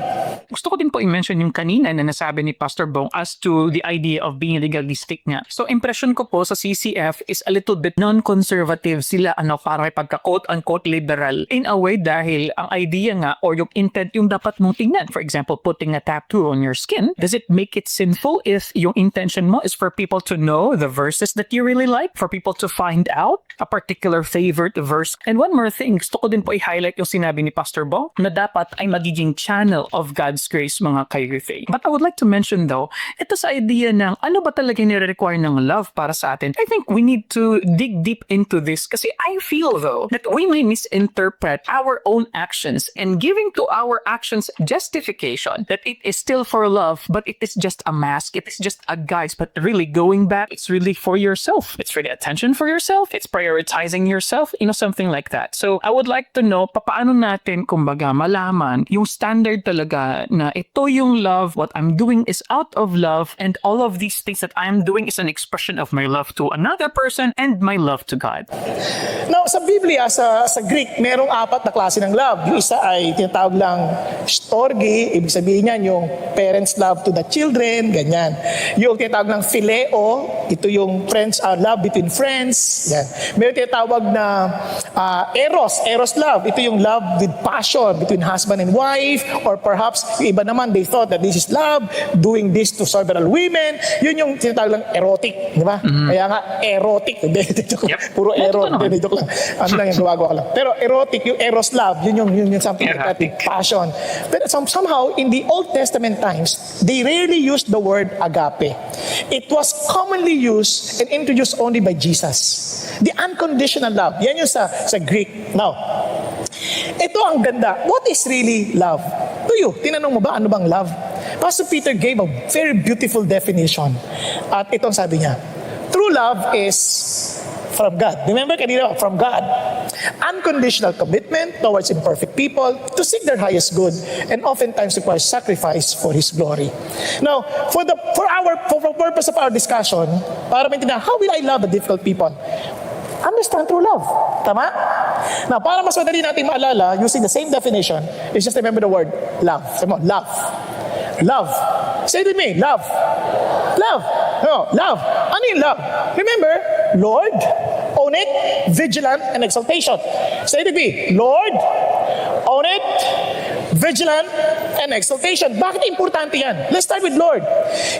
Gusto ko din po i-mention yung kanina na nasabi ni Pastor Bong as to the idea of being legalistic nga. So, impression ko po sa CCF is a little bit non-conservative sila, parang may pagka-quote-unquote liberal in a way dahil ang idea nga or yung intent yung dapat mong tingnan. For example, putting a tattoo on your skin. Does it make it sinful if yung intention mo is for people to know the verses that you really like? For people to find out a particular favorite verse? And one more thing, gusto ko din po i-highlight yung sinabi ni Pastor Bong na dapat ay magiging channel of God's grace mga ka-youth. But I would like to mention though, ito sa idea ng ano ba talaga nire-require ng love para sa atin. I think we need to dig deep into this kasi I feel though that we may misinterpret our own actions and giving to our actions justification that it is still for love but it is just a mask, it is just a guise, but really going back, it's really for yourself. It's really attention for yourself. It's prioritizing yourself, something like that. So I would like to know, paano natin kumbaga malaman yung standard talaga na ito yung love, what I'm doing is out of love, and all of these things that I'm doing is an expression of my love to another person and my love to God. Now, sa Biblia, sa Greek, merong 4 na klase ng love. Yung isa ay tinatawag lang storge, ibig sabihin niyan yung parents' love to the children, ganyan. Yung tinatawag lang phileo, ito yung love between friends, yan. Meron tinatawag na eros love, ito yung love with passion between husband and wife, or perhaps yung iba naman, they thought that this is love, doing this to several women, yun yung tinatawag lang erotic, di ba? Kaya nga, erotic, puro joke lang. Ano lang yung gawagawa ko lang. Pero erotic, yung eros love, yun yung something like that, passion. But somehow, in the Old Testament times, they rarely used the word agape. It was commonly used and introduced only by Jesus. The unconditional love, yan yung sa Greek. Now, ito ang ganda. What is really love? To you, tinanong mo ba ano bang love? Pastor Peter gave a very beautiful definition. At itong sabi niya, true love is from God. Remember kanina, from God. Unconditional commitment towards imperfect people to seek their highest good and oftentimes requires sacrifice for His glory. Now, for purpose of our discussion, para maintindihan, how will I love the difficult people? Understand true love. Tama? Now, para mas madali natin maalala, using the same definition, is just remember the word love. Sabi mo, love. Love. Say it with me, love. Love. No, love. Ano yung love? Remember, Lord, own it, vigilant, and exaltation. Say it with me, Lord, own it, vigilant, and exaltation. Bakit importante yan? Let's start with Lord.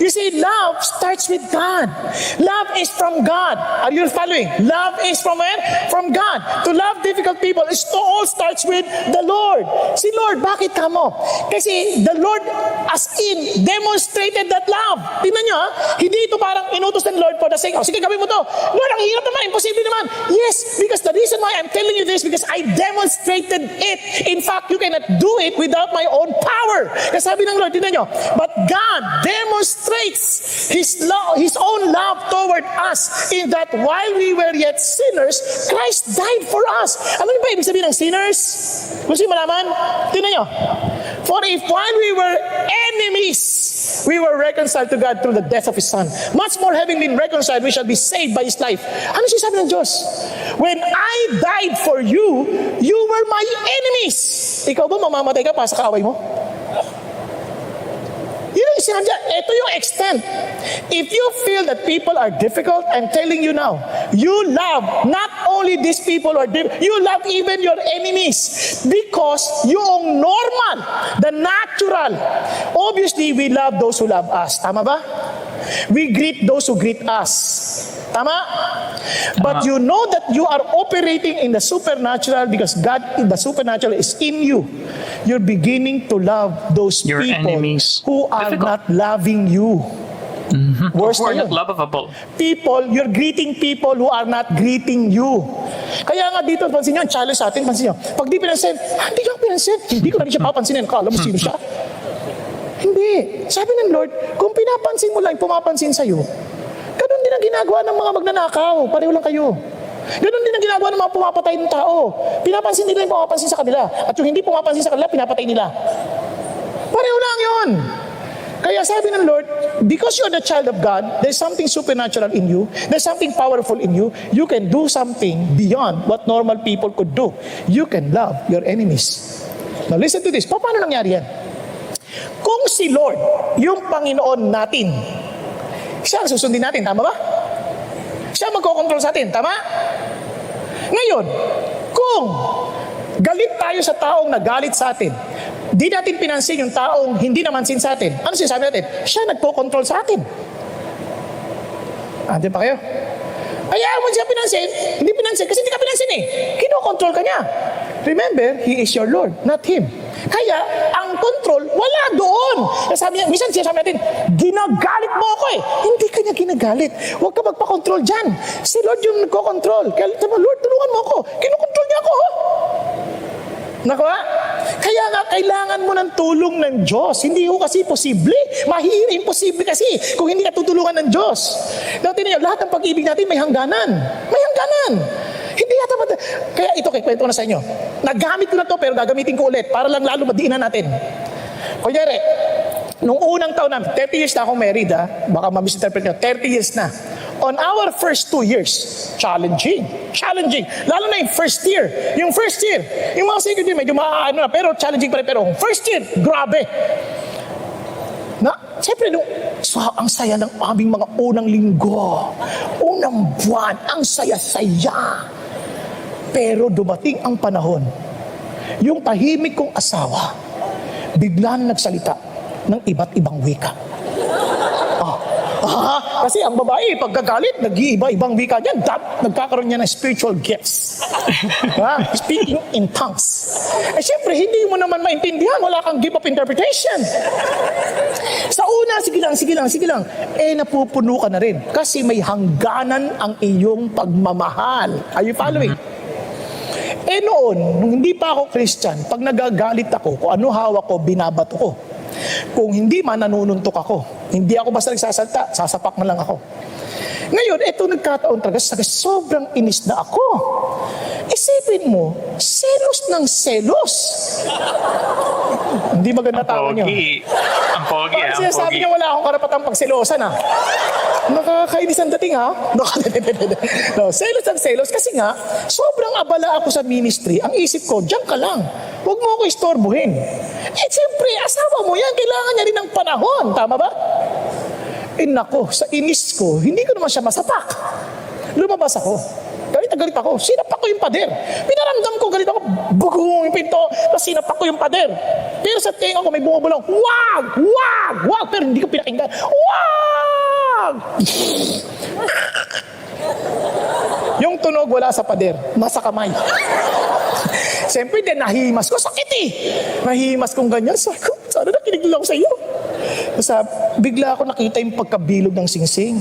You see, love starts with God. Love is from God. Are you following? Love is from where? From God. To love difficult people, it all starts with the Lord. Si Lord, bakit ka mo? Kasi the Lord, as in, demonstrated that love. Tingnan nyo, hindi ito parang inutos ng Lord for the sake, sige, gawin mo to. Lord, ang hirap naman, imposible naman. Yes, because the reason why I'm telling you this, because I demonstrated it. In fact, you cannot do it without my own power. Kasi sabi ng Lord, tingnan nyo, but God demonstrates His own love toward us in that while we were yet sinners, Christ died for us. Ano ba ibig sabihin ng sinners? Gusto nyo malaman? Tingnan nyo. For if while we were enemies, we were reconciled to God through the death of His Son, much more having been reconciled, we shall be saved by His life. Ano siya sabi ng Diyos? When I died for you, you were my enemies. Ikaw ba mamamatay ka para sa kaaway mo? Yun ang sinabi niya, ito yung extent. If you feel that people are difficult, I'm telling you now, you love not only these people who are difficult, you love even your enemies. Because yung normal, the natural, obviously we love those who love us. Tama ba? We greet those who greet us. Tama? But you know that you are operating in the supernatural because God in the supernatural is in you. You're beginning to love those Your people enemies. who are Difficult. not loving you. Worse Who are na not yun. lovable. People, you're greeting people who are not greeting you. Kaya nga dito, pansin nyo, ang challenge sa atin, pansin nyo, pag di pinansin, hindi ka pinansin, hindi ko na rin siya papansinin, kala mo sino siya. Hindi. Sabi ng Lord, kung pinapansin mo lang, pumapansin sa'yo, ganun din ang ginagawa ng mga magnanakaw. Pareho lang kayo. Ganun din ang ginagawa ng mga pumapatay ng tao. Pinapansin nila yung pumapansin sa kanila. At yung hindi pumapansin sa kanila, pinapatay nila. Pareho lang yun. Kaya sabi ng Lord, because you're the child of God, there's something supernatural in you, there's something powerful in you, you can do something beyond what normal people could do. You can love your enemies. Now listen to this. Paano nangyari yan? Kung si Lord, yung Panginoon natin, siya ang susundin natin, tama ba? Siya magkocontrol sa atin, tama? Ngayon, kung galit tayo sa taong nagalit sa atin, di natin pinansin yung taong hindi namansin sa atin, ano sinasabi natin? Siya nagko-control sa atin. Andiyan pa kayo? Ayaw mo siya pinansin, hindi pinansin kasi hindi ka pinansin eh. Kino-control ka niya. Remember, He is your Lord, not Him. Kaya, ang control, wala doon. Sabi niya, minsan siya sabi natin, ginagalit mo ako eh. Hindi ka niya ginagalit. Huwag ka magpa-control dyan. Si Lord yung nagko-control. Kaya, Lord, tulungan mo ako. Kino-control niya ako. Nakuha? Kaya nga, kailangan mo ng tulong ng Diyos. Hindi ko kasi posible. Imposible kasi kung hindi ka tutulungan ng Diyos. Dati niyo, lahat ng pag-ibig natin may hangganan. May hangganan. Hindi yata ba? Kaya ito, kwento ko na sa inyo. Nagamit ko na to pero gagamitin ko ulit para lang lalo madiinan natin. Kunyari, nung unang taon na, 30 years na akong married baka ma-misinterpret nyo, 30 years na. On our first 2 years, challenging. Lalo na yung first year. Yung mga second year, medyo maano na, pero challenging pa rin. Pero first year, grabe. Siyempre, ang saya ng aming mga unang linggo, unang buwan, ang saya-saya. Pero dumating ang panahon, yung tahimik kong asawa, bigla na nagsalita ng iba't ibang wika. Kasi ang babae, pagkagalit, nag-iiba-ibang wika niyan, nagkakaroon niya ng spiritual gifts. Speaking in tongues. Siyempre, hindi mo naman maintindihan, wala kang gift of interpretation. Sa una, sige lang. Napupuno ka na rin. Kasi may hangganan ang iyong pagmamahal. Are you following? Noon, nung hindi pa ako Christian, pag nagagalit ako, kung ano hawak ko, binabato ko. Kung hindi man, nanununtok ako. Hindi ako basta nagsasalta, sasapak na lang ako. Ngayon, ito nagkataon talaga, sobrang inis na ako. Isipin mo, selos ng selos. Hindi maganda tao niyo. Ang pogi. Sinasabi niya wala akong karapatang pagselosan Nakakainis ang dating No, selos ang selos kasi nga, sobrang abala ako sa ministry. Ang isip ko, diyan ka lang. Huwag mo ako istorbohin. Siyempre, asawa mo yan, kailangan niya rin ng panahon. Tama ba? Nako, sa inis ko, hindi ko naman siya masapak. Lumabas ako. Galit ako. Sinapak ko yung pader. Pinaramdam ko, galit ako. Bugong yung pinto. Tapos sinapak ko yung pader. Pero sa tenga ko may bumubulong. Wag! Pero hindi ko pinakinggan. Wag! Yung tunog wala sa pader. Nasa kamay. Siyempre din, nahimas ko. Sakit eh. Nahimas kong ganyan. Sabi ko, sana nakinig lang sa iyo. Bigla ako nakita yung pagkabilog ng singsing.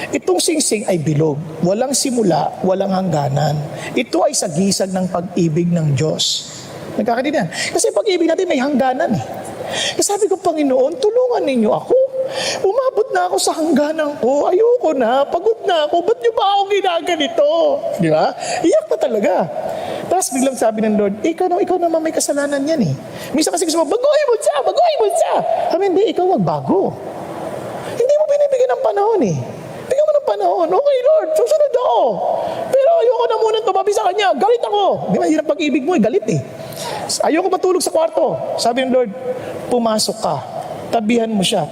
Itong singsing ay bilog. Walang simula, walang hangganan. Ito ay sagisag ng pag-ibig ng Diyos. Nagkakaintindihan? Kasi pag-ibig natin may hangganan eh. Kasi sabi ko, Panginoon, tulungan ninyo ako. Umabot na ako sa hangganan ko. Ayoko na. Pagod na ako. Ba't niyo ba ako ginaganito? Di ba? Iyak na talaga. Tapos biglang sabi ng Lord, ikaw naman may kasalanan yan eh. Minsan kasi gusto mo, baguhin mo siya. Sabi, hindi, ikaw magbago. Hindi mo binibigyan ng panahon eh. Bigyan mo ng panahon. Okay, Lord, susunod ako. Pero ayoko na muna tumabi sa kanya. Galit ako. Di ba, yun ang pag-ibig mo eh, galit eh. Ayoko matulog sa kwarto. Sabi ng Lord, pumasok ka. Tabihan mo siya.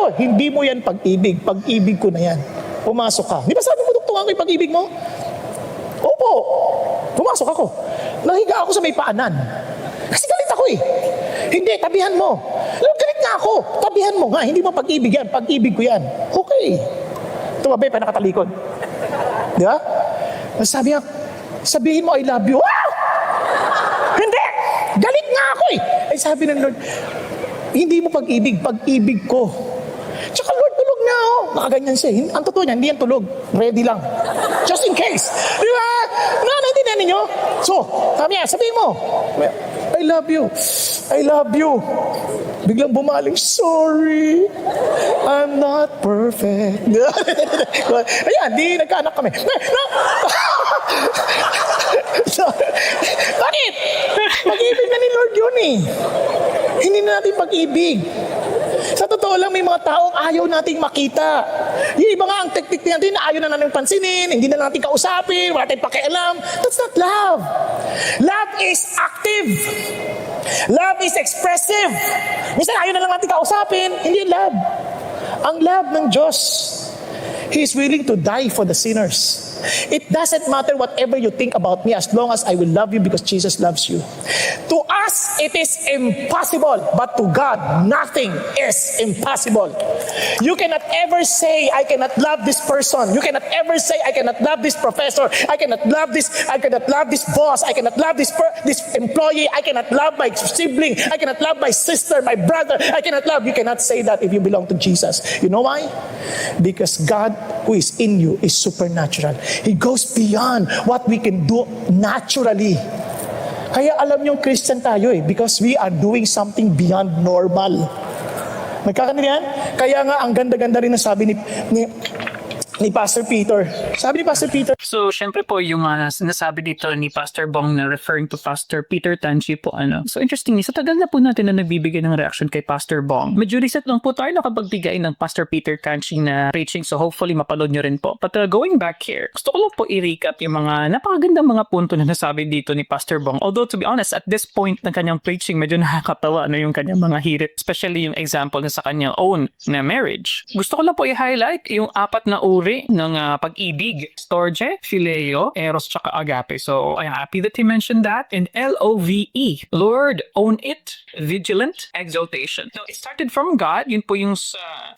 ko, hindi mo yan pag-ibig. Pag-ibig ko na yan. Pumasok ka. Di ba sabi mo, dugtungan ko yung pag-ibig mo? Opo. Pumasok ako. Nahiga ako sa may paanan. Kasi galit ako eh. Hindi, tabihan mo. Galit nga ako. Tabihan mo nga. Hindi mo pag-ibig yan. Pag-ibig ko yan. Okay. Tumabi pa nakatalikod. Di ba? Sabi niya, sabihin mo I love you. Ah! Hindi! Galit nga ako eh. Ay sabi ng Lord, hindi mo pag-ibig, pag-ibig ko. Tsaka Lord, tulog na ako. Nakaganyan siya. Ang totoo niya, hindi yan tulog. Ready lang. Just in case. Di ba? Naintindihan ninyo? So, sabi niya, sabihin mo, I love you. I love you. Biglang bumaling, sorry. I'm not perfect. Ayan, di nagkaanak kami. So, bakit? Pag-ibig na ni Lord yun eh. Hindi na natin pag-ibig. Sa totoo lang, may mga taong ayaw nating makita. Yung iba nga ang teknik natin, ayaw na natin pansinin, hindi na natin kausapin, wala tayong pakialam. That's not love. Love is active. Love is expressive. Minsan ayaw na lang natin kausapin, hindi love. Ang love ng Diyos, He is willing to die for the sinners. It doesn't matter whatever you think about me as long as I will love you because Jesus loves you. To us, it is impossible, but to God, nothing is impossible. You cannot ever say, I cannot love this person. You cannot ever say, I cannot love this professor. I cannot love this boss. I cannot love this employee. I cannot love my sibling. I cannot love my sister, my brother. I cannot love. You cannot say that if you belong to Jesus. You know why? Because God who is in you is supernatural. He goes beyond what we can do naturally. Kaya alam niyo, Christian tayo eh, because we are doing something beyond normal. Nagkakaintindihan? Kaya nga, ang ganda-ganda rin na sabi ni Pastor Peter. Sabi ni Pastor Peter, So, syempre po, yung sinasabi dito ni Pastor Bong na referring to Pastor Peter Tanchi po, So, interestingly, sa tagal na po natin na nagbibigay ng reaction kay Pastor Bong, medyo reset lang po tayo nakapagbigay ng Pastor Peter Tanchi na preaching, so hopefully mapalood nyo rin po. But going back here, gusto ko lang po i-recap yung mga napakagandang mga punto na nasabi dito ni Pastor Bong. Although, to be honest, at this point ng kanyang preaching, medyo nakakatawa yung kanyang mga hirit, especially yung example na sa kanyang own na marriage. Gusto ko lang po i-highlight yung 4 na uri ng pag-ibig. Storge, Phileo, Eros, tsaka Agape. So, I'm happy that he mentioned that. And L-O-V-E. Lord, own it, vigilant, exaltation. So, it started from God. Yun po yung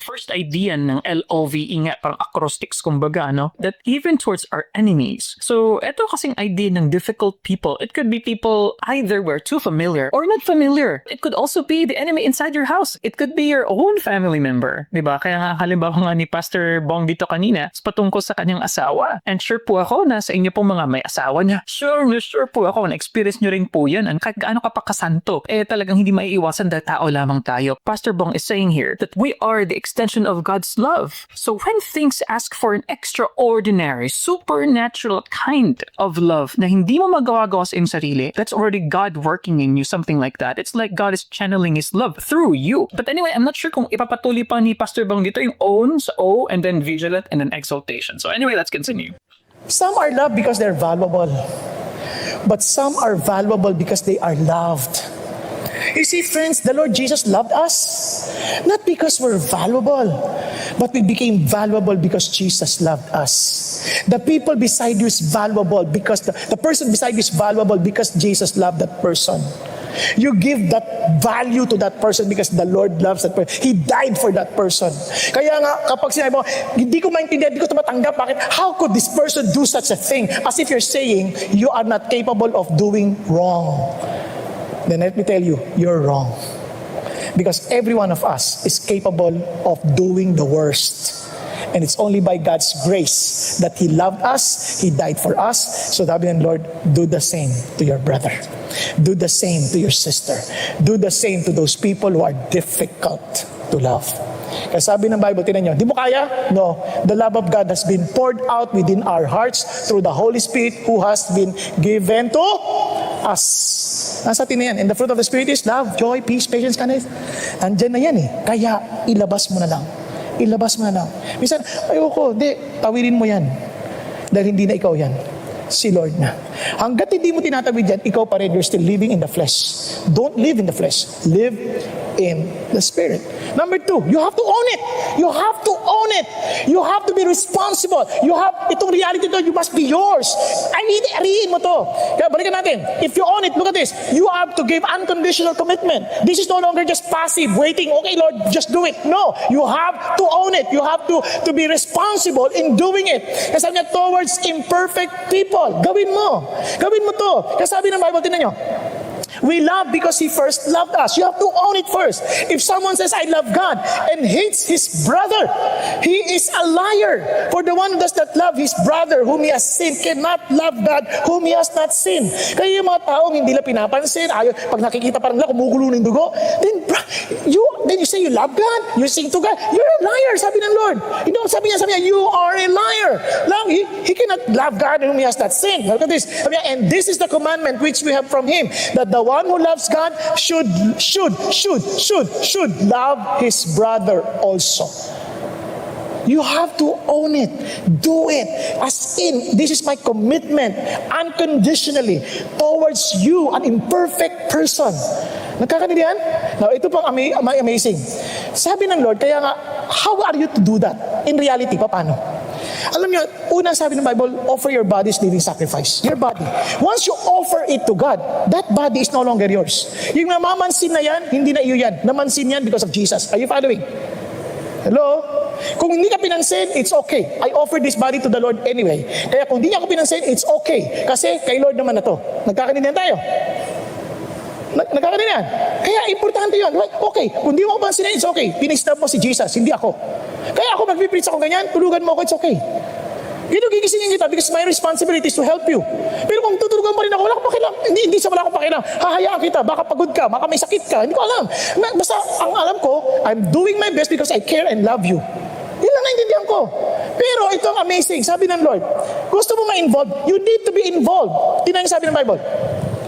first idea ng L-O-V-E nga, parang acrostics kumbaga, that even towards our enemies. So, ito kasing idea ng difficult people. It could be people either we're too familiar or not familiar. It could also be the enemy inside your house. It could be your own family member. Diba? Kaya nga halimbawa nga ni Pastor Bong dito kanina, patungkol sa kanyang asawa. And sure po ako na sa inyo pong mga may asawa niya. Sure po ako na experience nyo rin po yan. Kahit gaano ka pa kasanto, talagang hindi maiiwasan dahil tao lamang tayo. Pastor Bong is saying here that we are the extension of God's love. So when things ask for an extraordinary, supernatural kind of love na hindi mo magawa-gawa sa iyong sarili, that's already God working in you, something like that. It's like God is channeling His love through you. But anyway, I'm not sure kung ipapatuloy pa ni Pastor Bong dito yung own sa O and then vigilant and then exaltation. So anyway, let's continue. some are loved because they're valuable, but some are valuable because they are loved. You see, friends, the Lord Jesus loved us, not because we're valuable, but we became valuable because Jesus loved us. The people beside you is valuable because the person beside you is valuable because Jesus loved that person. You give that value to that person because the Lord loves that person. He died for that person. Kaya nga, kapag sinabi mo, hindi ko maintindihan, hindi ko tumatanggap, bakit? How could this person do such a thing? As if you're saying, you are not capable of doing wrong. Then let me tell you, you're wrong. Because every one of us is capable of doing the worst. And it's only by God's grace that He loved us, He died for us. So sabi ng Lord, do the same to your brother. Do the same to your sister. Do the same to those people who are difficult to love. Kaya sabi ng Bible, tinan nyo, di mo kaya? No. The love of God has been poured out within our hearts through the Holy Spirit who has been given to us. Nasa atin na yan. And the fruit of the Spirit is love, joy, peace, patience, kindness. Andyan na yan eh. Kaya ilabas mo na lang. Ilabas mo na lang. Minsan, ayoko, tawirin mo yan. Dahil hindi na ikaw yan. Si Lord na. Hanggat hindi mo tinatawid yan, ikaw pa rin, you're still living in the flesh. Don't live in the flesh. Live in the Spirit. Number 2, you have to own it. You have to own it. You have to be responsible. You have, itong reality to, you must be yours. Ariin mo to. Kaya balikan natin. If you own it, look at this. You have to give unconditional commitment. This is no longer just passive, waiting, okay Lord, just do it. No, you have to own it. You have to be responsible in doing it. Kasi sabi niya, towards imperfect people. Gawin mo. Gawin mo to. Kasi sabi ng Bible, tinan nyo, we love because He first loved us. You have to own it first. If someone says, I love God, and hates his brother, he is a liar. For the one who does not love his brother whom he has sinned cannot love God whom he has not sinned. Kaya yung mga taong hindi nila pinapansin, pag nakikita parang nila, kumugulo ng dugo, then you say you love God, you sing to God, you're a liar, sabi ng Lord. You know, sabi niya, you are a liar. He cannot love God whom he has not sinned. Look at this. Sabi niya, and this is the commandment which we have from Him, that the one who loves God should love his brother also. You have to own it. Do it. As in, this is my commitment unconditionally towards you, an imperfect person. Nagkakaintindihan? Now, ito pang amazing. Sabi ng Lord, kaya nga, how are you to do that? In reality, paano? Alam niyo, unang sabi ng Bible, offer your body as living sacrifice. Your body. Once you offer it to God, that body is no longer yours. Yung namamansin na yan, hindi na iyo yan. Namansin yan because of Jesus. Are you following? Hello? Kung hindi ka pinansin, it's okay. I offer this body to the Lord anyway. Kaya kung hindi niya ako pinansin, it's okay. Kasi kay Lord naman na to. Nagkakanindihan tayo. Nagkakanindihan. Kaya importante yun. Okay, kung di mo ako pansinin, it's okay. Pinistab mo si Jesus, hindi ako. Kaya ako mag-preach ako ganyan, tulugan mo ako, it's okay. Ito gigisingin kita because my responsibility is to help you. Pero kung tutulugan pa rin ako, wala akong pakialam. Hindi sa wala akong pakialam. Hahayaan kita, baka pagod ka, baka may sakit ka. Hindi ko alam. Basta ang alam ko, I'm doing my best because I care and love you. Yun lang naintindihan ko. Pero ito ang amazing. Sabi ng Lord, gusto mo ma-involve, you need to be involved. Tingnan yung sabi ng Bible.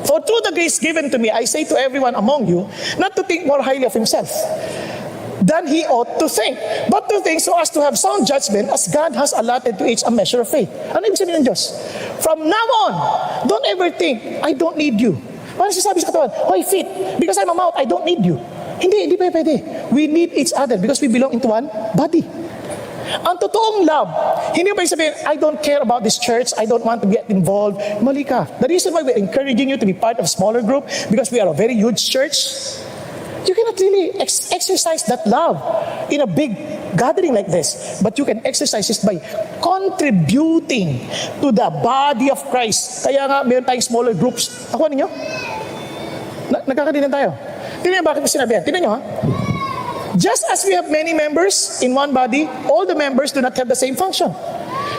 For through the grace given to me, I say to everyone among you, not to think more highly of himself than he ought to think, but to think so as to have sound judgment, as God has allotted to each a measure of faith. Ano ibig sabihin ng Diyos? From now on, don't ever think, I don't need you. Parang sinasabi sa katawan, hoy feet, because I'm a mouth, I don't need you. Hindi pwede. We need each other because we belong into one body. Ang totoong love, hindi mo pa sabihin, I don't care about this church, I don't want to get involved. Mali ka. The reason why we're encouraging you to be part of a smaller group, because we are a very huge church, you cannot really exercise that love in a big gathering like this. But you can exercise it by contributing to the body of Christ. Kaya nga, meron tayong smaller groups. Ako ninyo? Nagkakadinan tayo. Tingnan niyo bakit mo sinabi yan. Tingnan niyo ha. Just as we have many members in one body, all the members do not have the same function.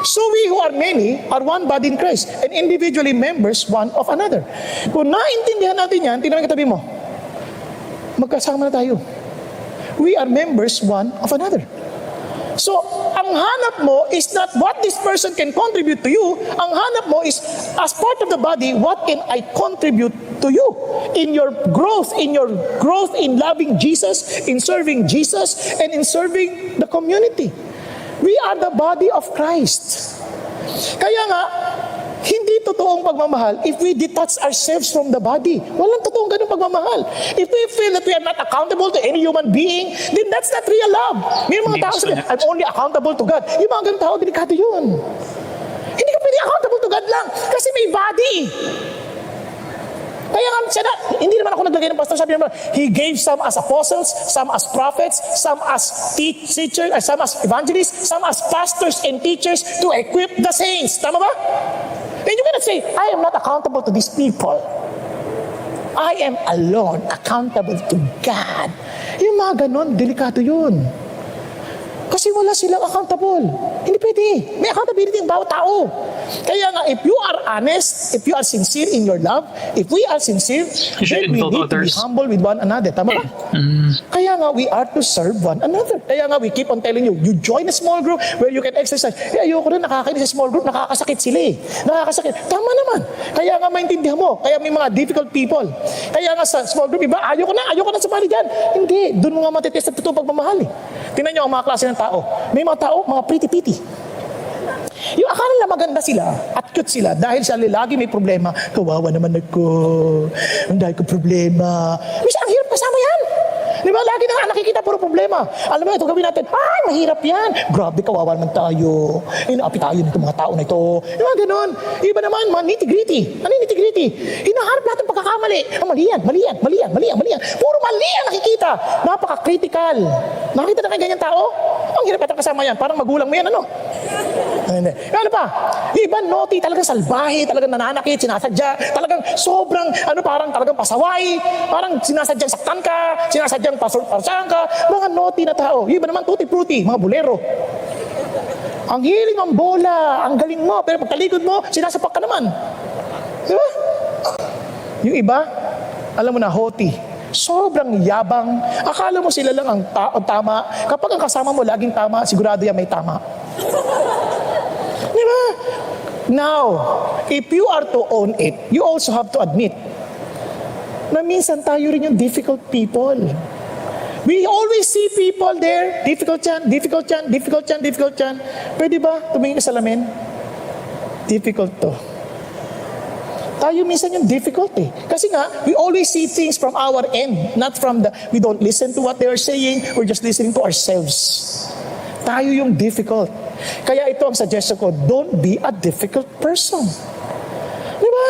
So we who are many are one body in Christ, and individually members one of another. Kung naintindihan natin yan, tingnan mo katabi mo. Magkasama na tayo. We are members one of another. So, ang hanap mo is not what this person can contribute to you. Ang hanap mo is, as part of the body, what can I contribute to you? In your growth in loving Jesus, in serving Jesus, and in serving the community. We are the body of Christ. Kaya nga, hindi totoong pagmamahal if we detach ourselves from the body. Walang totoong ganung pagmamahal. If we feel that we are not accountable to any human being, then that's not real love. May mga tao sabi, I'm only accountable to God. Yung mga ganung tao, delikado yun. Hindi ka pwede accountable to God lang kasi may body. Kaya nga, hindi naman ako naglagay ng pastor. Sabi naman, He gave some as apostles, some as prophets, some as teachers, some as evangelists, some as pastors and teachers to equip the saints. Tama ba? Then you cannot say, I am not accountable to these people. I am alone accountable to God. Yung mga ganon, delikado yun. Kasi wala silang accountable. Hindi pwede. May accountability ang bawat tao. Kaya nga, if you are honest, if you are sincere in your love, if we are sincere, then we need to be humble with one another. Tama ba? Kaya nga, we are to serve one another. Kaya nga, we keep on telling you, you join a small group where you can exercise. Ayoko rin nakakainis sa small group, nakakasakit sila eh. Nakakasakit. Tama naman. Kaya nga, maintindihan mo. Kaya may mga difficult people. Kaya nga sa small group, iba, ayoko na sumali dyan. Hindi. Doon mo nga matitest ang totoong pagmamahal eh. Tingnan nyo ang mga klase ng tao. May mga tao, mga pretty-pitty. Yung akala nila maganda sila at cute sila dahil sila lagi may problema. Kawawa naman ako. Ang dahil ko problema. Minsan, ang hirap kasama yan. Di ba? Lagi na nakikita puro problema. Alam mo, ito gawin natin. Ay, mahirap yan. Grabe, kawawa naman tayo. Inaapi tayo nito mga tao na ito. Di ba, ganun. Iba naman, mga nitty-gritty. Ano yung nitty-gritty? Hinaharap natin pagkakamali. Ah, mali yan, mali yan, mali yan, mali yan, mali yan. Puro mali ang nakikita. Napaka-critical. Nakita na kayo ganyan tao? Ang hirap natin kasama yan. Parang magulang mo yan, ano? Hindi. Ano pa? Iba naughty, talagang salbahe, talagang nananakit, sinasadya, talagang sobrang, parang talagang pasaway, parang sinasadyang saktan ka, sinasadyang parsahan ka, mga naughty na tao. Iba naman tutti-frutti, mga bolero. Ang hiling ang bola, ang galing mo, pero pagtalikod mo, sinasapak ka naman. Di ba? Yung iba, alam mo na, haughty. Sobrang yabang. Akala mo sila lang ang tama. Kapag ang kasama mo laging tama, sigurado yan may tama. Diba? Now, if you are to own it, you also have to admit na minsan tayo rin yung difficult people. We always see people there, difficult yan, difficult yan, difficult yan, difficult yan. Pwede ba tumingin ka sa salamin? Difficult to. Tayo minsan yung difficult eh. Kasi nga, we always see things from our end, not from we don't listen to what they are saying, we're just listening to ourselves. Tayo yung difficult. Kaya ito ang suggestion ko, don't be a difficult person. Di ba?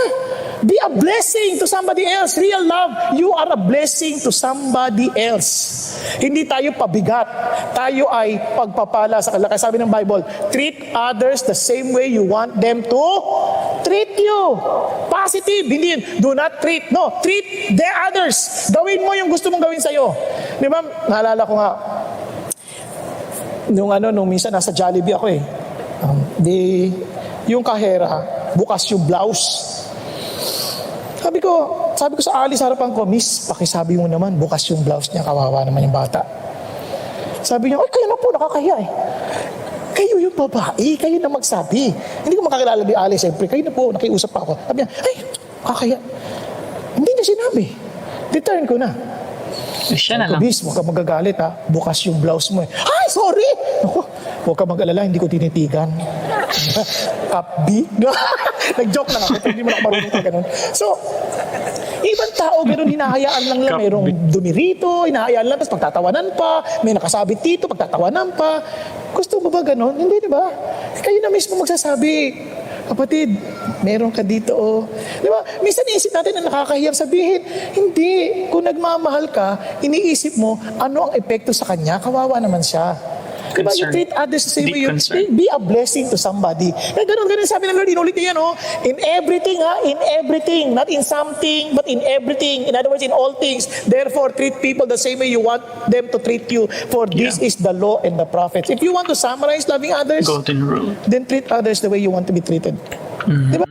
Be a blessing to somebody else. Real love, you are a blessing to somebody else. Hindi tayo pabigat. Tayo ay pagpapala sa kanila. Kaya sabi ng Bible, treat others the same way you want them to treat you. Positive. Hindi yun, do not treat. No, treat the others. Gawin mo yung gusto mong gawin sa'yo. Di ba? Naalala ko nga, nung minsan nasa Jollibee ako eh. Yung kahera, bukas yung blouse. Sabi ko sa alis harapan ko, Miss, pakisabi mo naman, bukas yung blouse niya, kawawa naman yung bata. Sabi niya, ay, kayo na po, nakakahiya eh. Kayo yung babae, kayo na magsabi. Hindi ko makakilala ni Alice, siyempre, kayo na po, nakiusap pa ako. Sabi niya, ay, nakakahiya. Hindi niya sinabi. Return ko na. Siya na lang. Miss, huwag ka magagalit ha. Bukas yung blouse mo eh. Ay, sorry! Ako, huwag ka mag-alala, hindi ko tinitigan. Kapbi. Nag-joke lang ako, pero hindi mo na ako marunong ka ganun. So, ibang tao, ganun, hinahayaan lang lang. Mayroong dumi rito, hinahayaan lang, tapos pagtatawanan pa, may nakasabit dito, pagtatawanan pa. Gusto mo ba ganun? Hindi, di ba? Kayo na mismo magsasabi, kapatid, meron ka dito, oh. Di ba? Minsan iisip natin na nakakahiyang sabihin. Hindi. Kung nagmamahal ka, iniisip mo, ano ang epekto sa kanya? Kawawa naman siya. Diba? You treat others the same way. Be a blessing to somebody. Kaya ganun sabi ng Lord, inulit niya yan, oh. In everything, ha? In everything. Not in something, but in everything. In other words, in all things. Therefore, treat people the same way you want them to treat you. For this is the law and the prophets. If you want to summarize loving others, Golden rule. then treat others the way you want to be treated. Diba?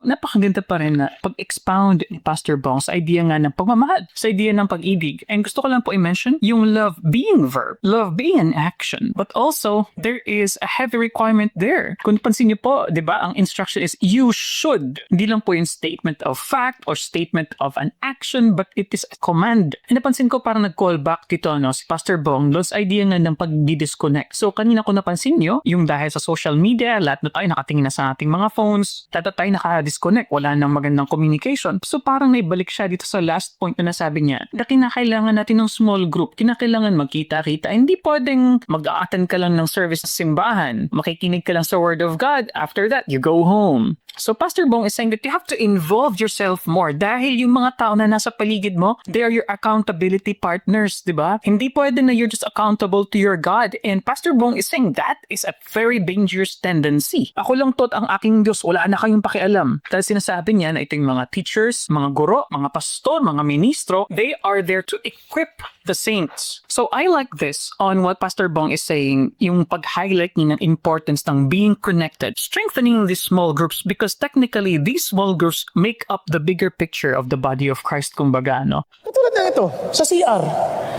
Napakaganda pa rin na pag-expound ni Pastor Bong sa idea nga ng pagmamahal, sa idea ng pag-ibig. And gusto ko lang po i-mention yung love being verb, love being an action. But also, there is a heavy requirement there. Kung pansin niyo po, di ba, ang instruction is you should. Hindi lang po yung statement of fact or statement of an action, but it is a command. And napansin ko parang nag-call back dito, no, si Pastor Bong, doon sa idea nga ng pag-disconnect. So, kanina ko napansin niyo, yung dahil sa social media, lahat na tayo nakatingin na sa ating mga phones, lahat na tayo naka-disconnect, wala nang magandang communication. So parang naibalik siya dito sa last point na nasabi niya na kinakailangan natin ng small group, kinakailangan magkita-kita. Hindi pwedeng mag-a-attend ka lang ng service sa simbahan, makikinig ka lang sa Word of God, after that, you go home. So Pastor Bong is saying that you have to involve yourself more dahil yung mga tao na nasa paligid mo, they are your accountability partners, di ba? Hindi pwede na you're just accountable to your God. And Pastor Bong is saying that is a very dangerous tendency. Ako lang tot ang aking Diyos, wala na kayong pakialam. Dahil sinasabi niya na ito yung mga teachers, mga guro, mga pastor, mga ministro, they are there to equip the saints. So I like this on what Pastor Bong is saying, yung pag-highlight niya ng importance ng being connected, strengthening these small groups because technically these small groups make up the bigger picture of the body of Christ, kumbaga, no? Katulad na ito, sa CR.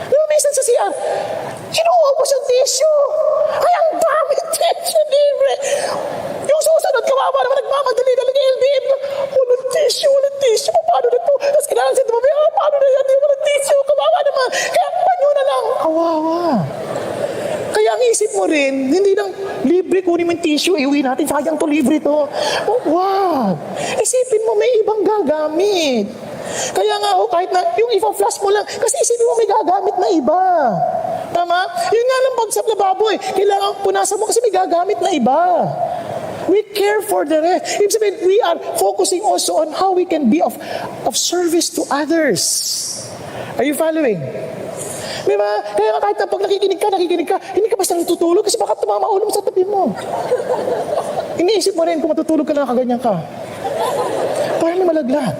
Di ba minsan sa CR, kinuubos yung tissue. Ay, ang dami tissue, libre. Yung susunod, kawawa naman, nagmamadali na lang yung LBM. Walang tissue. Paano na to? Tapos kailangan siya tumabi, paano na yan? Walang tissue, kawawa naman. Kaya, panyo na lang. Kawawa. Kaya ang isip mo rin, hindi lang libre libre, kunin mo yung tissue, iuwi natin, sayang to, libre to. Oh, wow! Isipin mo, may ibang gagamit. Kaya nga, kahit na, yung i-flash mo lang, kasi isipin mo, may gagamit na iba. Tama? Yun nga lang pag sa lababo kailangan punasan mo kasi may gagamit na iba. We care for the rest. Ibig sabihin, we are focusing also on how we can be of service to others. Are you following? Di ba? Kaya nga kahit na pag nakikinig ka, hindi ka basta natutulog kasi baka tumama ulo mo sa tabi mo. Iniisip mo rin kung matutulog ka lang kaganyan ka. Parang malaglag.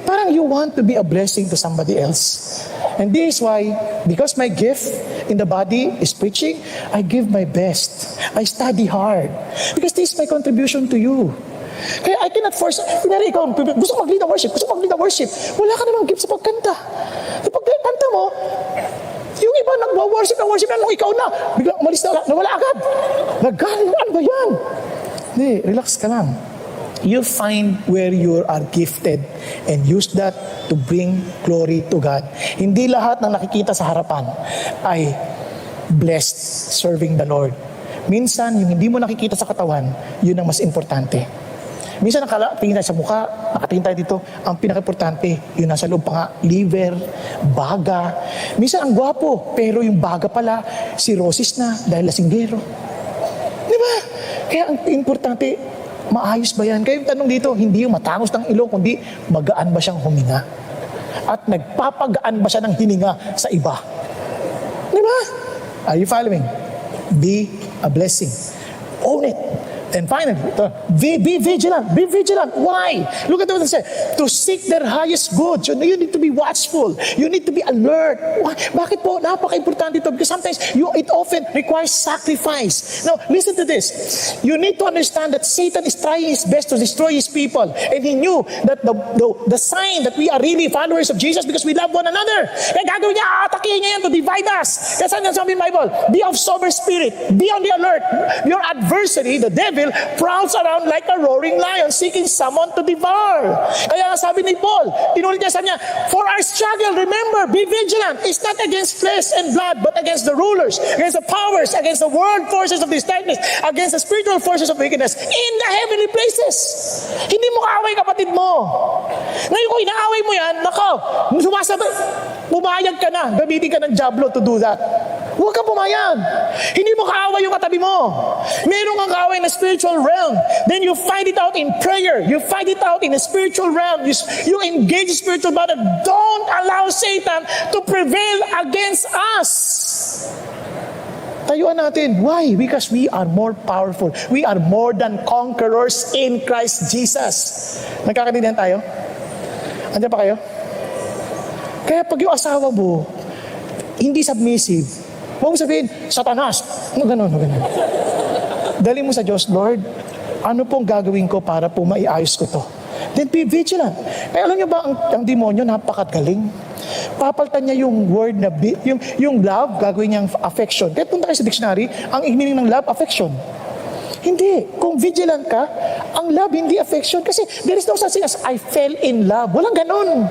Parang you want to be a blessing to somebody else. And this is why, because my gift in the body is preaching, I give my best. I study hard. Because this is my contribution to you. Kaya I cannot force, kunyari ikaw, gusto ko mag-lead ang worship. Wala ka namang gift sa pagkanta. Sa pagkanta mo, yung iba nag-worship, ano, ikaw na. Biglang umalis na, nawala agad. Nagaling, ano ba yan? Hindi, relax ka lang. You find where you are gifted and use that to bring glory to God. Hindi lahat ng nakikita sa harapan ay blessed serving the Lord. Minsan, yung hindi mo nakikita sa katawan, yun ang mas importante. Minsan nakatingin tayo sa mukha, nakatingin tayo dito, ang pinaka-importante, yun nasa loob pa nga, liver, baga. Minsan ang gwapo, pero yung baga pala, cirrhosis na dahil lasinggero. Di ba? Kaya ang importante, maayos ba yan? Kaya yung tanong dito, hindi yung matangos ng ilong, kundi magaan ba siyang huminga? At nagpapagaan ba siya ng hininga sa iba? Di ba? Are you following? Be a blessing. Own it. And finally, be vigilant. Be vigilant. Why? Look at what it says. To seek their highest good. So you need to be watchful. You need to be alert. Why? Bakit po? Napaka-importante ito. Because sometimes it often requires sacrifice. Now, listen to this. You need to understand that Satan is trying his best to destroy his people. And he knew that the sign that we are really followers of Jesus because we love one another. Kaya gagawin niya, atakihin niya yan to divide us. Kaya saan yan sabi ng Bible? Be of sober spirit. Be on the alert. Your adversary, the devil, prowls around like a roaring lion seeking someone to devour. Kaya nga sabi ni Paul, inulit niya sa niya, for our struggle, remember, be vigilant. It's not against flesh and blood, but against the rulers, against the powers, against the world forces of this darkness, against the spiritual forces of wickedness in the heavenly places. Hindi mo kaaway kapatid mo. Ngayon kung inaaway mo yan, nako, sumasabay, pumayag ka na, gamitin ka ng Diablo to do that. Huwag ka pumayag. Hindi mo kaaway yung katabi mo. Meron kang kaaway na spiritual realm. Then you find it out in prayer. You find it out in a spiritual realm. You engage in spiritual battle. Don't allow Satan to prevail against us. Tayuan natin. Why? Because we are more powerful. We are more than conquerors in Christ Jesus. Nagkakaintindihan tayo? Andiyan pa kayo? Kaya pag yung asawa mo, hindi submissive, huwag mo sabihin, Satanas. Ano ganun. Dali mo sa Diyos, Lord, ano pong gagawin ko para po maiayos ko to? Then be vigilant. Kaya alam niyo ba, ang demonyo napakagaling. Papalitan niya yung word na, yung love, gagawin niyang affection. Kaya punta kayo sa dictionary, ang meaning ng love, affection. Hindi. Kung vigilant ka, ang love, hindi affection. Kasi there is no such thing as, I fell in love. Walang ganun.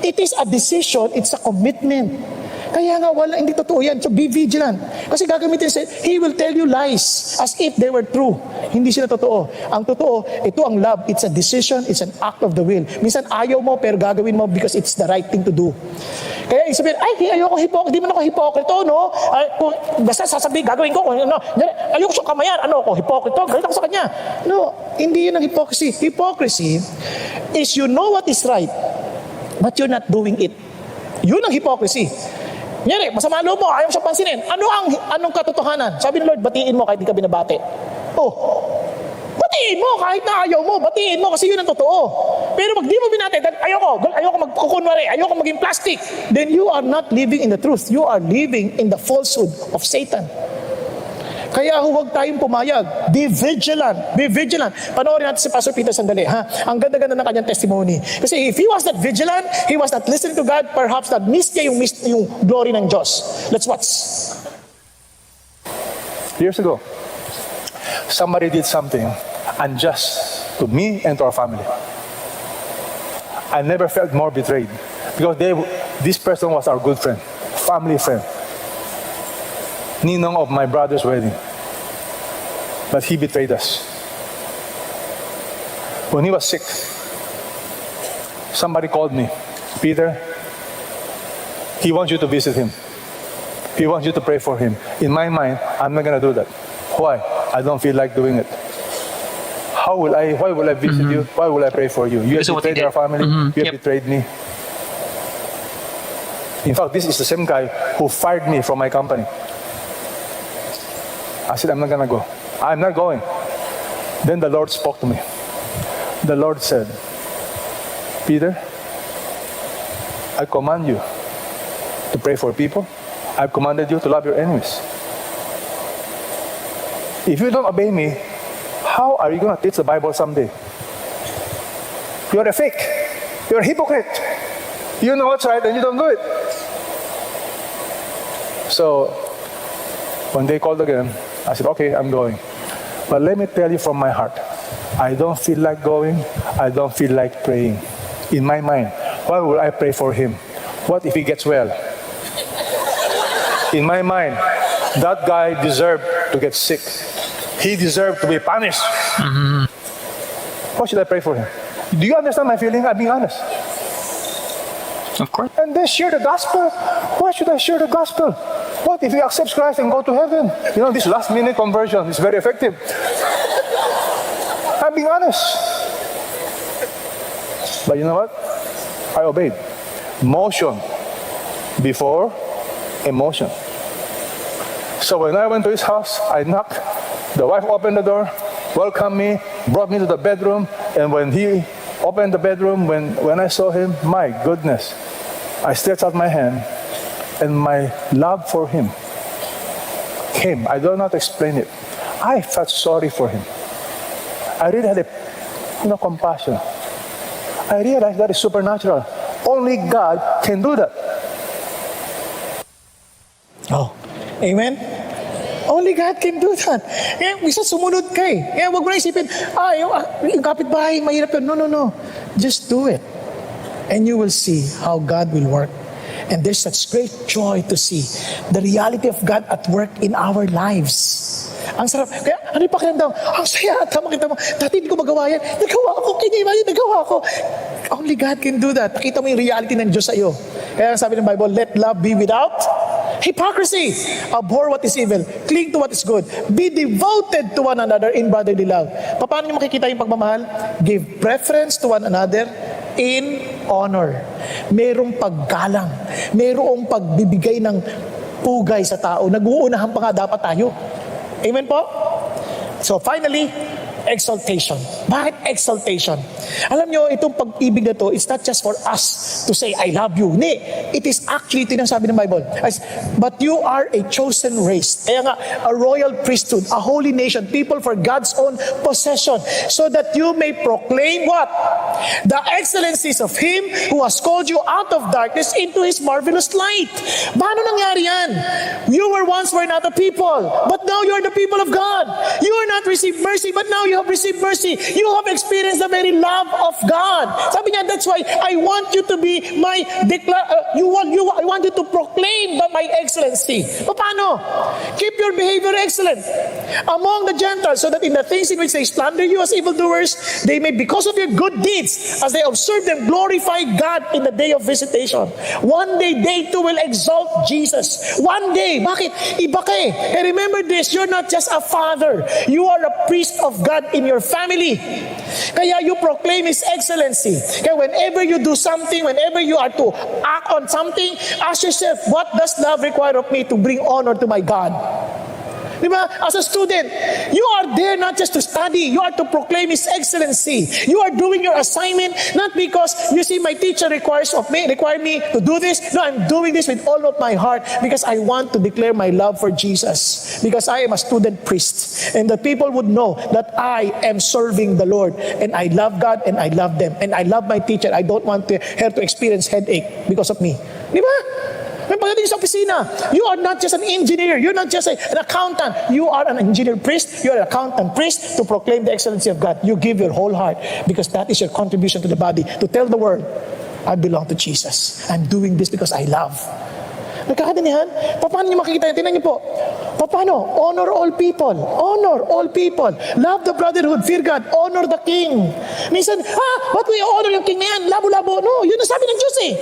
It is a decision, it's a commitment. Kaya nga hindi totoo yan. So be vigilant. Kasi gagamitin siya, he will tell you lies as if they were true. Hindi sila totoo. Ang totoo, ito ang love. It's a decision, it's an act of the will. Minsan ayaw mo pero gagawin mo because it's the right thing to do. Kaya sabihin, ayoko hypocrite. Di man ako hypocrite, no? Basta sasabihin, gagawin ko. Ayoko siyang kamayan. Ano ako, hypocrite? Galit ako sa kanya. No, hindi yun ang hypocrisy. Hypocrisy is you know what is right, but you're not doing it. Yun ang hypocrisy. Nyari, masama loob mo, ayaw siya pansinin. Anong katotohanan? Sabi ng Lord, batiin mo kahit di ka binabati. Batiin mo kahit na ayaw mo, batiin mo kasi yun ang totoo. Pero pag di mo binati, ayoko magkukunwari, ayoko maging plastic, then you are not living in the truth. You are living in the falsehood of Satan. Kaya huwag tayong pumayag. Be vigilant. Be vigilant. Panoorin natin si Pastor Peter sandali. Ang ganda-ganda ng kanyang testimony. Kasi if he was not vigilant, he was not listening to God, perhaps not miss niya yung glory ng Diyos. Let's watch. Years ago, somebody did something unjust to me and to our family. I never felt more betrayed because this person was our good friend, family friend. Ninong of my brother's wedding. But he betrayed us. When he was sick, somebody called me, Peter, he wants you to visit him. He wants you to pray for him. In my mind, I'm not going to do that. Why? I don't feel like doing it. Why will I visit you? Why will I pray for you? You have Because of what he betrayed our did. family. You have Yep. betrayed me. In fact, this is the same guy who fired me from my company. I said, I'm not going to go. I'm not going. Then the Lord spoke to me. The Lord said, Peter, I command you to pray for people. I've commanded you to love your enemies. If you don't obey me, how are you going to teach the Bible someday? You're a fake. You're a hypocrite. You know what's right and you don't do it. So, when they called again, I said, okay, I'm going. But let me tell you from my heart, I don't feel like going. I don't feel like praying. In my mind, why would I pray for him? What if he gets well? In my mind, that guy deserved to get sick. He deserved to be punished. Why should I pray for him? Do you understand my feeling? I'm being honest. Of course. And then share the gospel. Why should I share the gospel? What if he accepts Christ and go to heaven? You know, this last minute conversion is very effective. I'm being honest. But you know what? I obeyed. Motion before emotion. So when I went to his house, I knocked. The wife opened the door, welcomed me, brought me to the bedroom. And when he opened the bedroom, when I saw him, my goodness, I stretched out my hand and my love for him came. I don't know how to explain it. I felt sorry for him. I really had compassion. I realized that is supernatural. Only God can do that. Oh, amen? Only God can do that. Kaya isa sumunod ka eh. Kaya wag mo na isipin, yung kapitbahay, mahirap yun. No, no, no. Just do it. And you will see how God will work. And there's such great joy to see the reality of God at work in our lives. Ang sarap. Kaya ano yung pakiramdam? Ang saya. Makita mo, dati hindi ko magawa yan. Nagawa ko. Nagawa ko. Only God can do that. Pakita mo yung reality ng Diyos sa iyo. Kaya ang sabi ng Bible, let love be without hypocrisy. Abhor what is evil. Cling to what is good. Be devoted to one another in brotherly love. Paano nyo makikita yung pagmamahal? Give preference to one another in honor. Merong paggalang. Merong pagbibigay ng pugay sa tao. Nag-uunahan pa nga dapat tayo. Amen po? So finally, exaltation. Bakit exaltation? Alam nyo, itong pag-ibig na to, it's not just for us to say, I love you. Hindi. It is actually, ito yung sabi ng Bible. But you are a chosen race. Kaya nga, a royal priesthood, a holy nation, people for God's own possession, so that you may proclaim what? The excellencies of Him who has called you out of darkness into His marvelous light. Paano nangyari yan? You were not a people, but now you are the people of God. You are not received mercy, but now you have received mercy. You have experienced the very love of God. Sabi niya, that's why I want you to be my I want you to proclaim my excellency. Paano? Keep your behavior excellent among the Gentiles, so that in the things in which they slander you as evildoers, they may, because of your good deeds, as they observe them, glorify God in the day of visitation. One day, they too will exalt Jesus. One day. Bakit? Iba ka eh. And remember this, you're not just a father. You are a priest of God in your family. Kaya you proclaim His excellency. Kaya whenever you do something, whenever you are to act on something, ask yourself, what does love require of me to bring honor to my God? Diba? As a student, you are there not just to study, you are to proclaim His excellency. You are doing your assignment not because you see my teacher require me to do this. No, I'm doing this with all of my heart because I want to declare my love for Jesus. Because I am a student priest. And the people would know that I am serving the Lord. And I love God and I love them. And I love my teacher. I don't want her to experience headache because of me. Diba? Pagdating sa opisina, you are not just an engineer, you're not just an accountant, you are an engineer priest, you are an accountant priest to proclaim the excellency of God. You give your whole heart because that is your contribution to the body, to tell the world, I belong to Jesus. I'm doing this because I love. Nagkakadinihan? Paano niyo makikita yan? Tingnan niyo po. Paano? Honor all people. Honor all people. Love the brotherhood. Fear God. Honor the king. Minsan, ba't we honor yung king na yan? Labo-labo. No, yun ang sabi ng Diyos eh.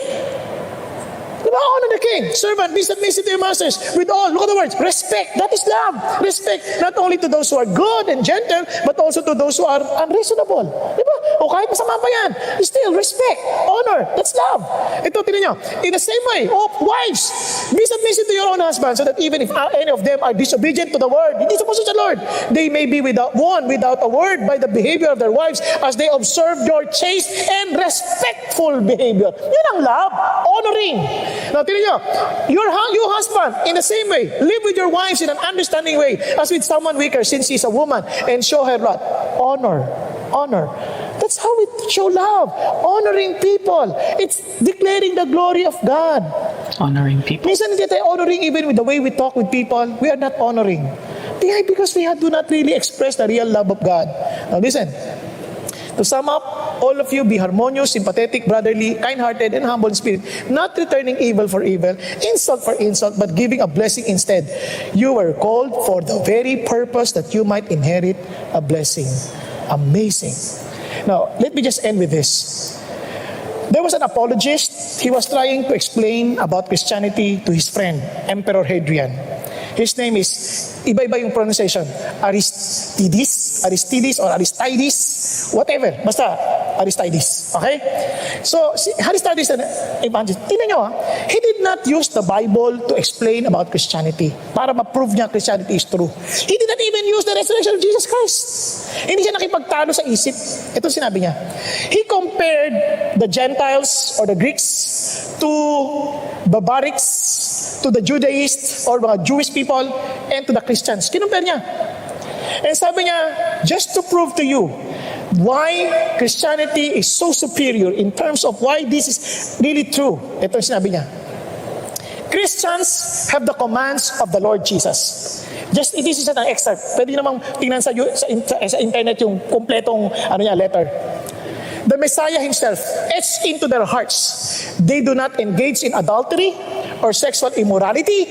Diba? Honor the king. Servant, be submissive to your masters. With all, look at the words, respect. That is love. Respect not only to those who are good and gentle, but also to those who are unreasonable. Diba? O kahit masama pa yan, still respect, honor. That's love. Ito, tinan nyo. In the same way, wives, be submissive to your own husband, so that even if any of them are disobedient to the word, hindi supposed to the Lord, they may be without a word by the behavior of their wives, as they observe your chaste and respectful behavior. Yun ang love. Honoring. Now, tinan nyo, you husband, in the same way, live with your wives in an understanding way, as with someone weaker, since she's a woman, and show her what? Honor. Honor. That's how we show love. Honoring people. It's declaring the glory of God. Honoring people. Minsan hindi tayo honoring even with the way we talk with people. We are not honoring. Why? Because we do not really express the real love of God. Now listen. To sum up, all of you be harmonious, sympathetic, brotherly, kind-hearted, and humble in spirit, not returning evil for evil, insult for insult, but giving a blessing instead. You were called for the very purpose that you might inherit a blessing. Amazing. Now, let me just end with this. There was an apologist. He was trying to explain about Christianity to his friend, Emperor Hadrian. His name is, iba-iba yung pronunciation, Aristides or Aristides, whatever, basta Aristides. Okay? So, si Aristides, evangelist, tingnan nyo he did not use the Bible to explain about Christianity para ma-prove niya Christianity is true. He did not even use the resurrection of Jesus Christ. Hindi siya nakipagtalo sa isip. Ito sinabi niya. He compared the Gentiles or the Greeks to barbarics, to the Judaists or mga Jewish people, and to the Christians. Kinumpare niya. And sabi niya, just to prove to you why Christianity is so superior in terms of why this is really true. Ito yung sinabi niya. Christians have the commands of the Lord Jesus. Just, this is an excerpt. Pwede namang tingnan sa internet yung kompletong letter. The Messiah himself etched into their hearts. They do not engage in adultery or sexual immorality,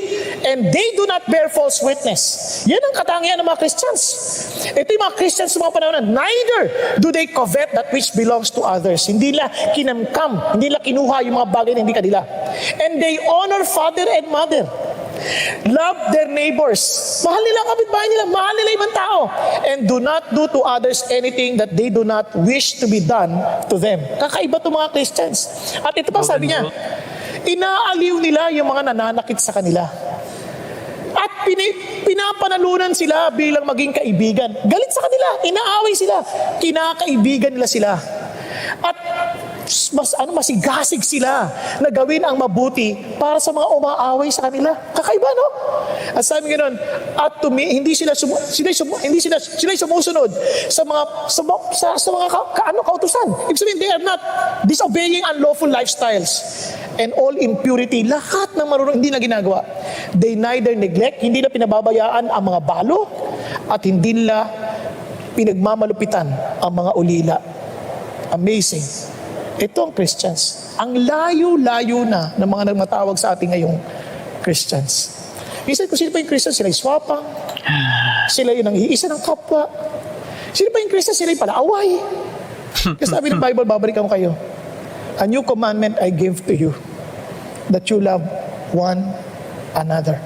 and they do not bear false witness. Yan ang katangian ng mga Christians. Ito yung mga Christians sa mga panahon na neither do they covet that which belongs to others. Hindi nila kinamkam, hindi nila kinuha yung mga bagay na hindi kanila. And they honor father and mother. Love their neighbors. Mahal nila ang kapitbahay nila. Mahal nila ibang tao. And do not do to others anything that they do not wish to be done to them. Kakaiba itong mga Christians. At ito pa sabi niya, inaaliw nila yung mga nananakit sa kanila. At pinapanalunan sila bilang maging kaibigan. Galit sa kanila. Inaaway sila. Kinakaibigan nila sila. At masigasig sila na gawin ang mabuti para sa mga umaaway sa kanila. Kakaiba, no? At sabi ganoon, at hindi sila sumusunod sa mga kautusan. Ibig sabihin, they are not disobeying unlawful lifestyles and all impurity. Lahat ng marunong hindi na ginagawa. They neither neglect, hindi na pinababayaan ang mga balo, at hindi nila pinagmamalupitan ang mga ulila. Amazing. Ito ang Christians. Ang layo-layo na ng mga nagmatawag sa ating ngayong Christians. Minsan kung sino pa yung Christian, sila yung swapang. Sila yung nangiisa ng kapwa. Sino pa yung Christian, sila yung palaaway. Kasi sabi ng Bible, babalikan ko kayo. A new commandment I give to you, that you love one another.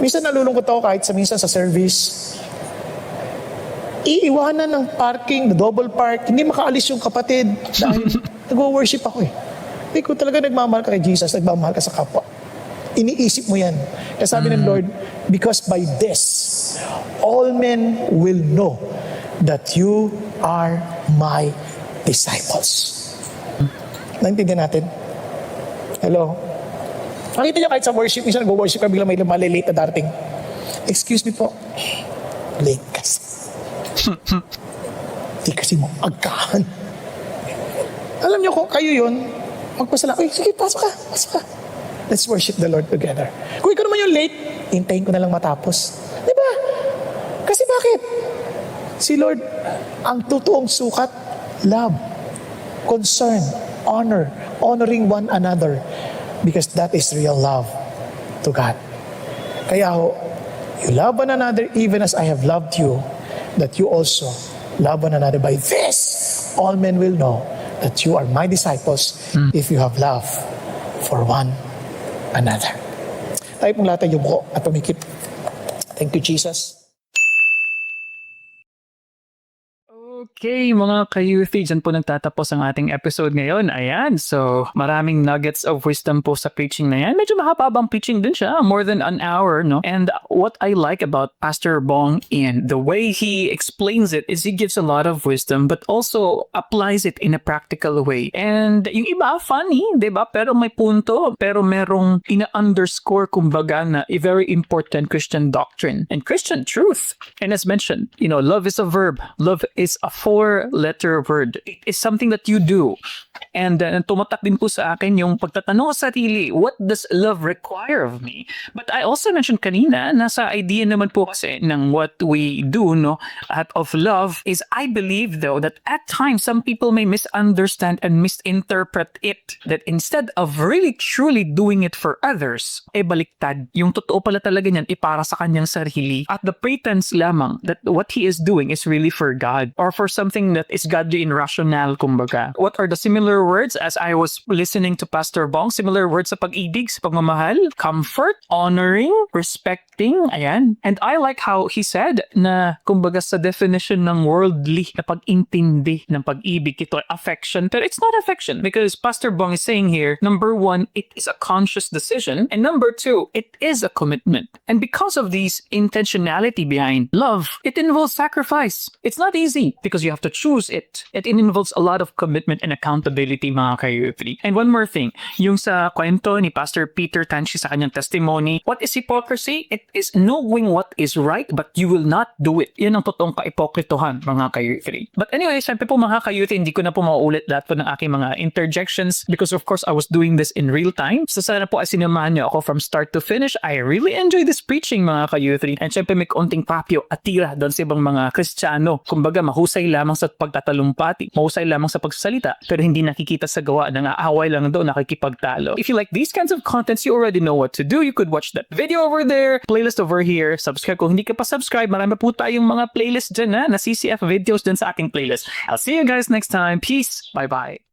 Minsan nalulungkot ako kahit minsan sa service. Iiwanan ng parking, double park, hindi makaalis yung kapatid dahil nag-worship ako eh. Hindi ko talaga nagmamahal ka kay Jesus, nagmamahal ka sa kapwa. Iniisip mo yan. Kaya sabi ng Lord, because by this, all men will know that you are my disciples. Naintindihan natin? Hello? Nakita niyo kahit sa worship, minsan nag-worship ka, biglang may malilate na darating. Excuse me po. Late kasi. Di kasi mo agahan. Alam niyo kung kayo yun, magpasala, sige, pasok ka. Let's worship the Lord together. Kung ikaw naman yung late, hintayin ko na lang matapos. Di ba? Kasi bakit? Si Lord, ang totoong sukat, love, concern, honor, honoring one another, because that is real love to God. Kaya ho, You love one another even as I have loved you, that you also love one another. By this, all men will know that you are my disciples if you have love for one another. Tayo pong lahat yung buko at tumikip. Thank you, Jesus. Okay, mga ka-youthy, dyan po nagtatapos ang ating episode ngayon. Ayan, so maraming nuggets of wisdom po sa preaching na yan. Medyo mahaba-habang preaching din siya, more than an hour, no? And what I like about Pastor Bong Ian, the way he explains it is he gives a lot of wisdom but also applies it in a practical way. And yung iba, funny, diba? Pero may punto, pero merong ina-underscore kumbaga na a very important Christian doctrine and Christian truth. And as mentioned, love is a verb. Love is a 4-letter word. It is something that you do. And tumatak din po sa akin yung pagtatanong sa sarili, what does love require of me? But I also mentioned kanina, nasa idea naman po kasi ng what we do, out of love is I believe though that at times some people may misunderstand and misinterpret it. That instead of really truly doing it for others, baliktad. Yung totoo pala talaga niyan, para sa kanyang sarili. At the pretense lamang that what he is doing is really for God or for something that is godly and rational, kumbaga. What are the similar words as I was listening to Pastor Bong? Similar words sa pag-ibig, sa pagmamahal, comfort, honoring, respecting, ayan. And I like how he said na, kumbaga sa definition ng worldly na pag-intindi ng pag-ibig, ito ay affection. Pero it's not affection because Pastor Bong is saying here, number 1, it is a conscious decision. And number 2, it is a commitment. And because of these intentionality behind love, it involves sacrifice. It's not easy because you have to choose it. It involves a lot of commitment and accountability, mga ka-youthy. And one more thing, yung sa kwento ni Pastor Peter Tanchi sa kanyang testimony, what is hypocrisy? It is knowing what is right but you will not do it. Yan ang totoong ka-ipokritohan, mga ka-youthy. But anyway, syempre po mga ka-youthy, hindi ko na po mauulit lahat po ng aking mga interjections because of course I was doing this in real time. So sana po ay sinamahan niyo ako from start to finish. I really enjoy this preaching, mga ka-youthy. And syempre may konting papyo at tira doon sa ibang mga Kristiyano. Kumbaga mahusay lamang sa pagtatalumpati, mahusay lamang sa pagsalita, pero hindi nakikita sa gawa, nang-aaway lang doon, nakikipagtalo. If you like these kinds of contents, you already know what to do. You could watch that video over there, playlist over here, subscribe kung hindi ka pa subscribe. Marami po tayong mga playlist dyan na CCF videos dyan sa aking playlist. I'll see you guys next time. Peace. Bye-bye.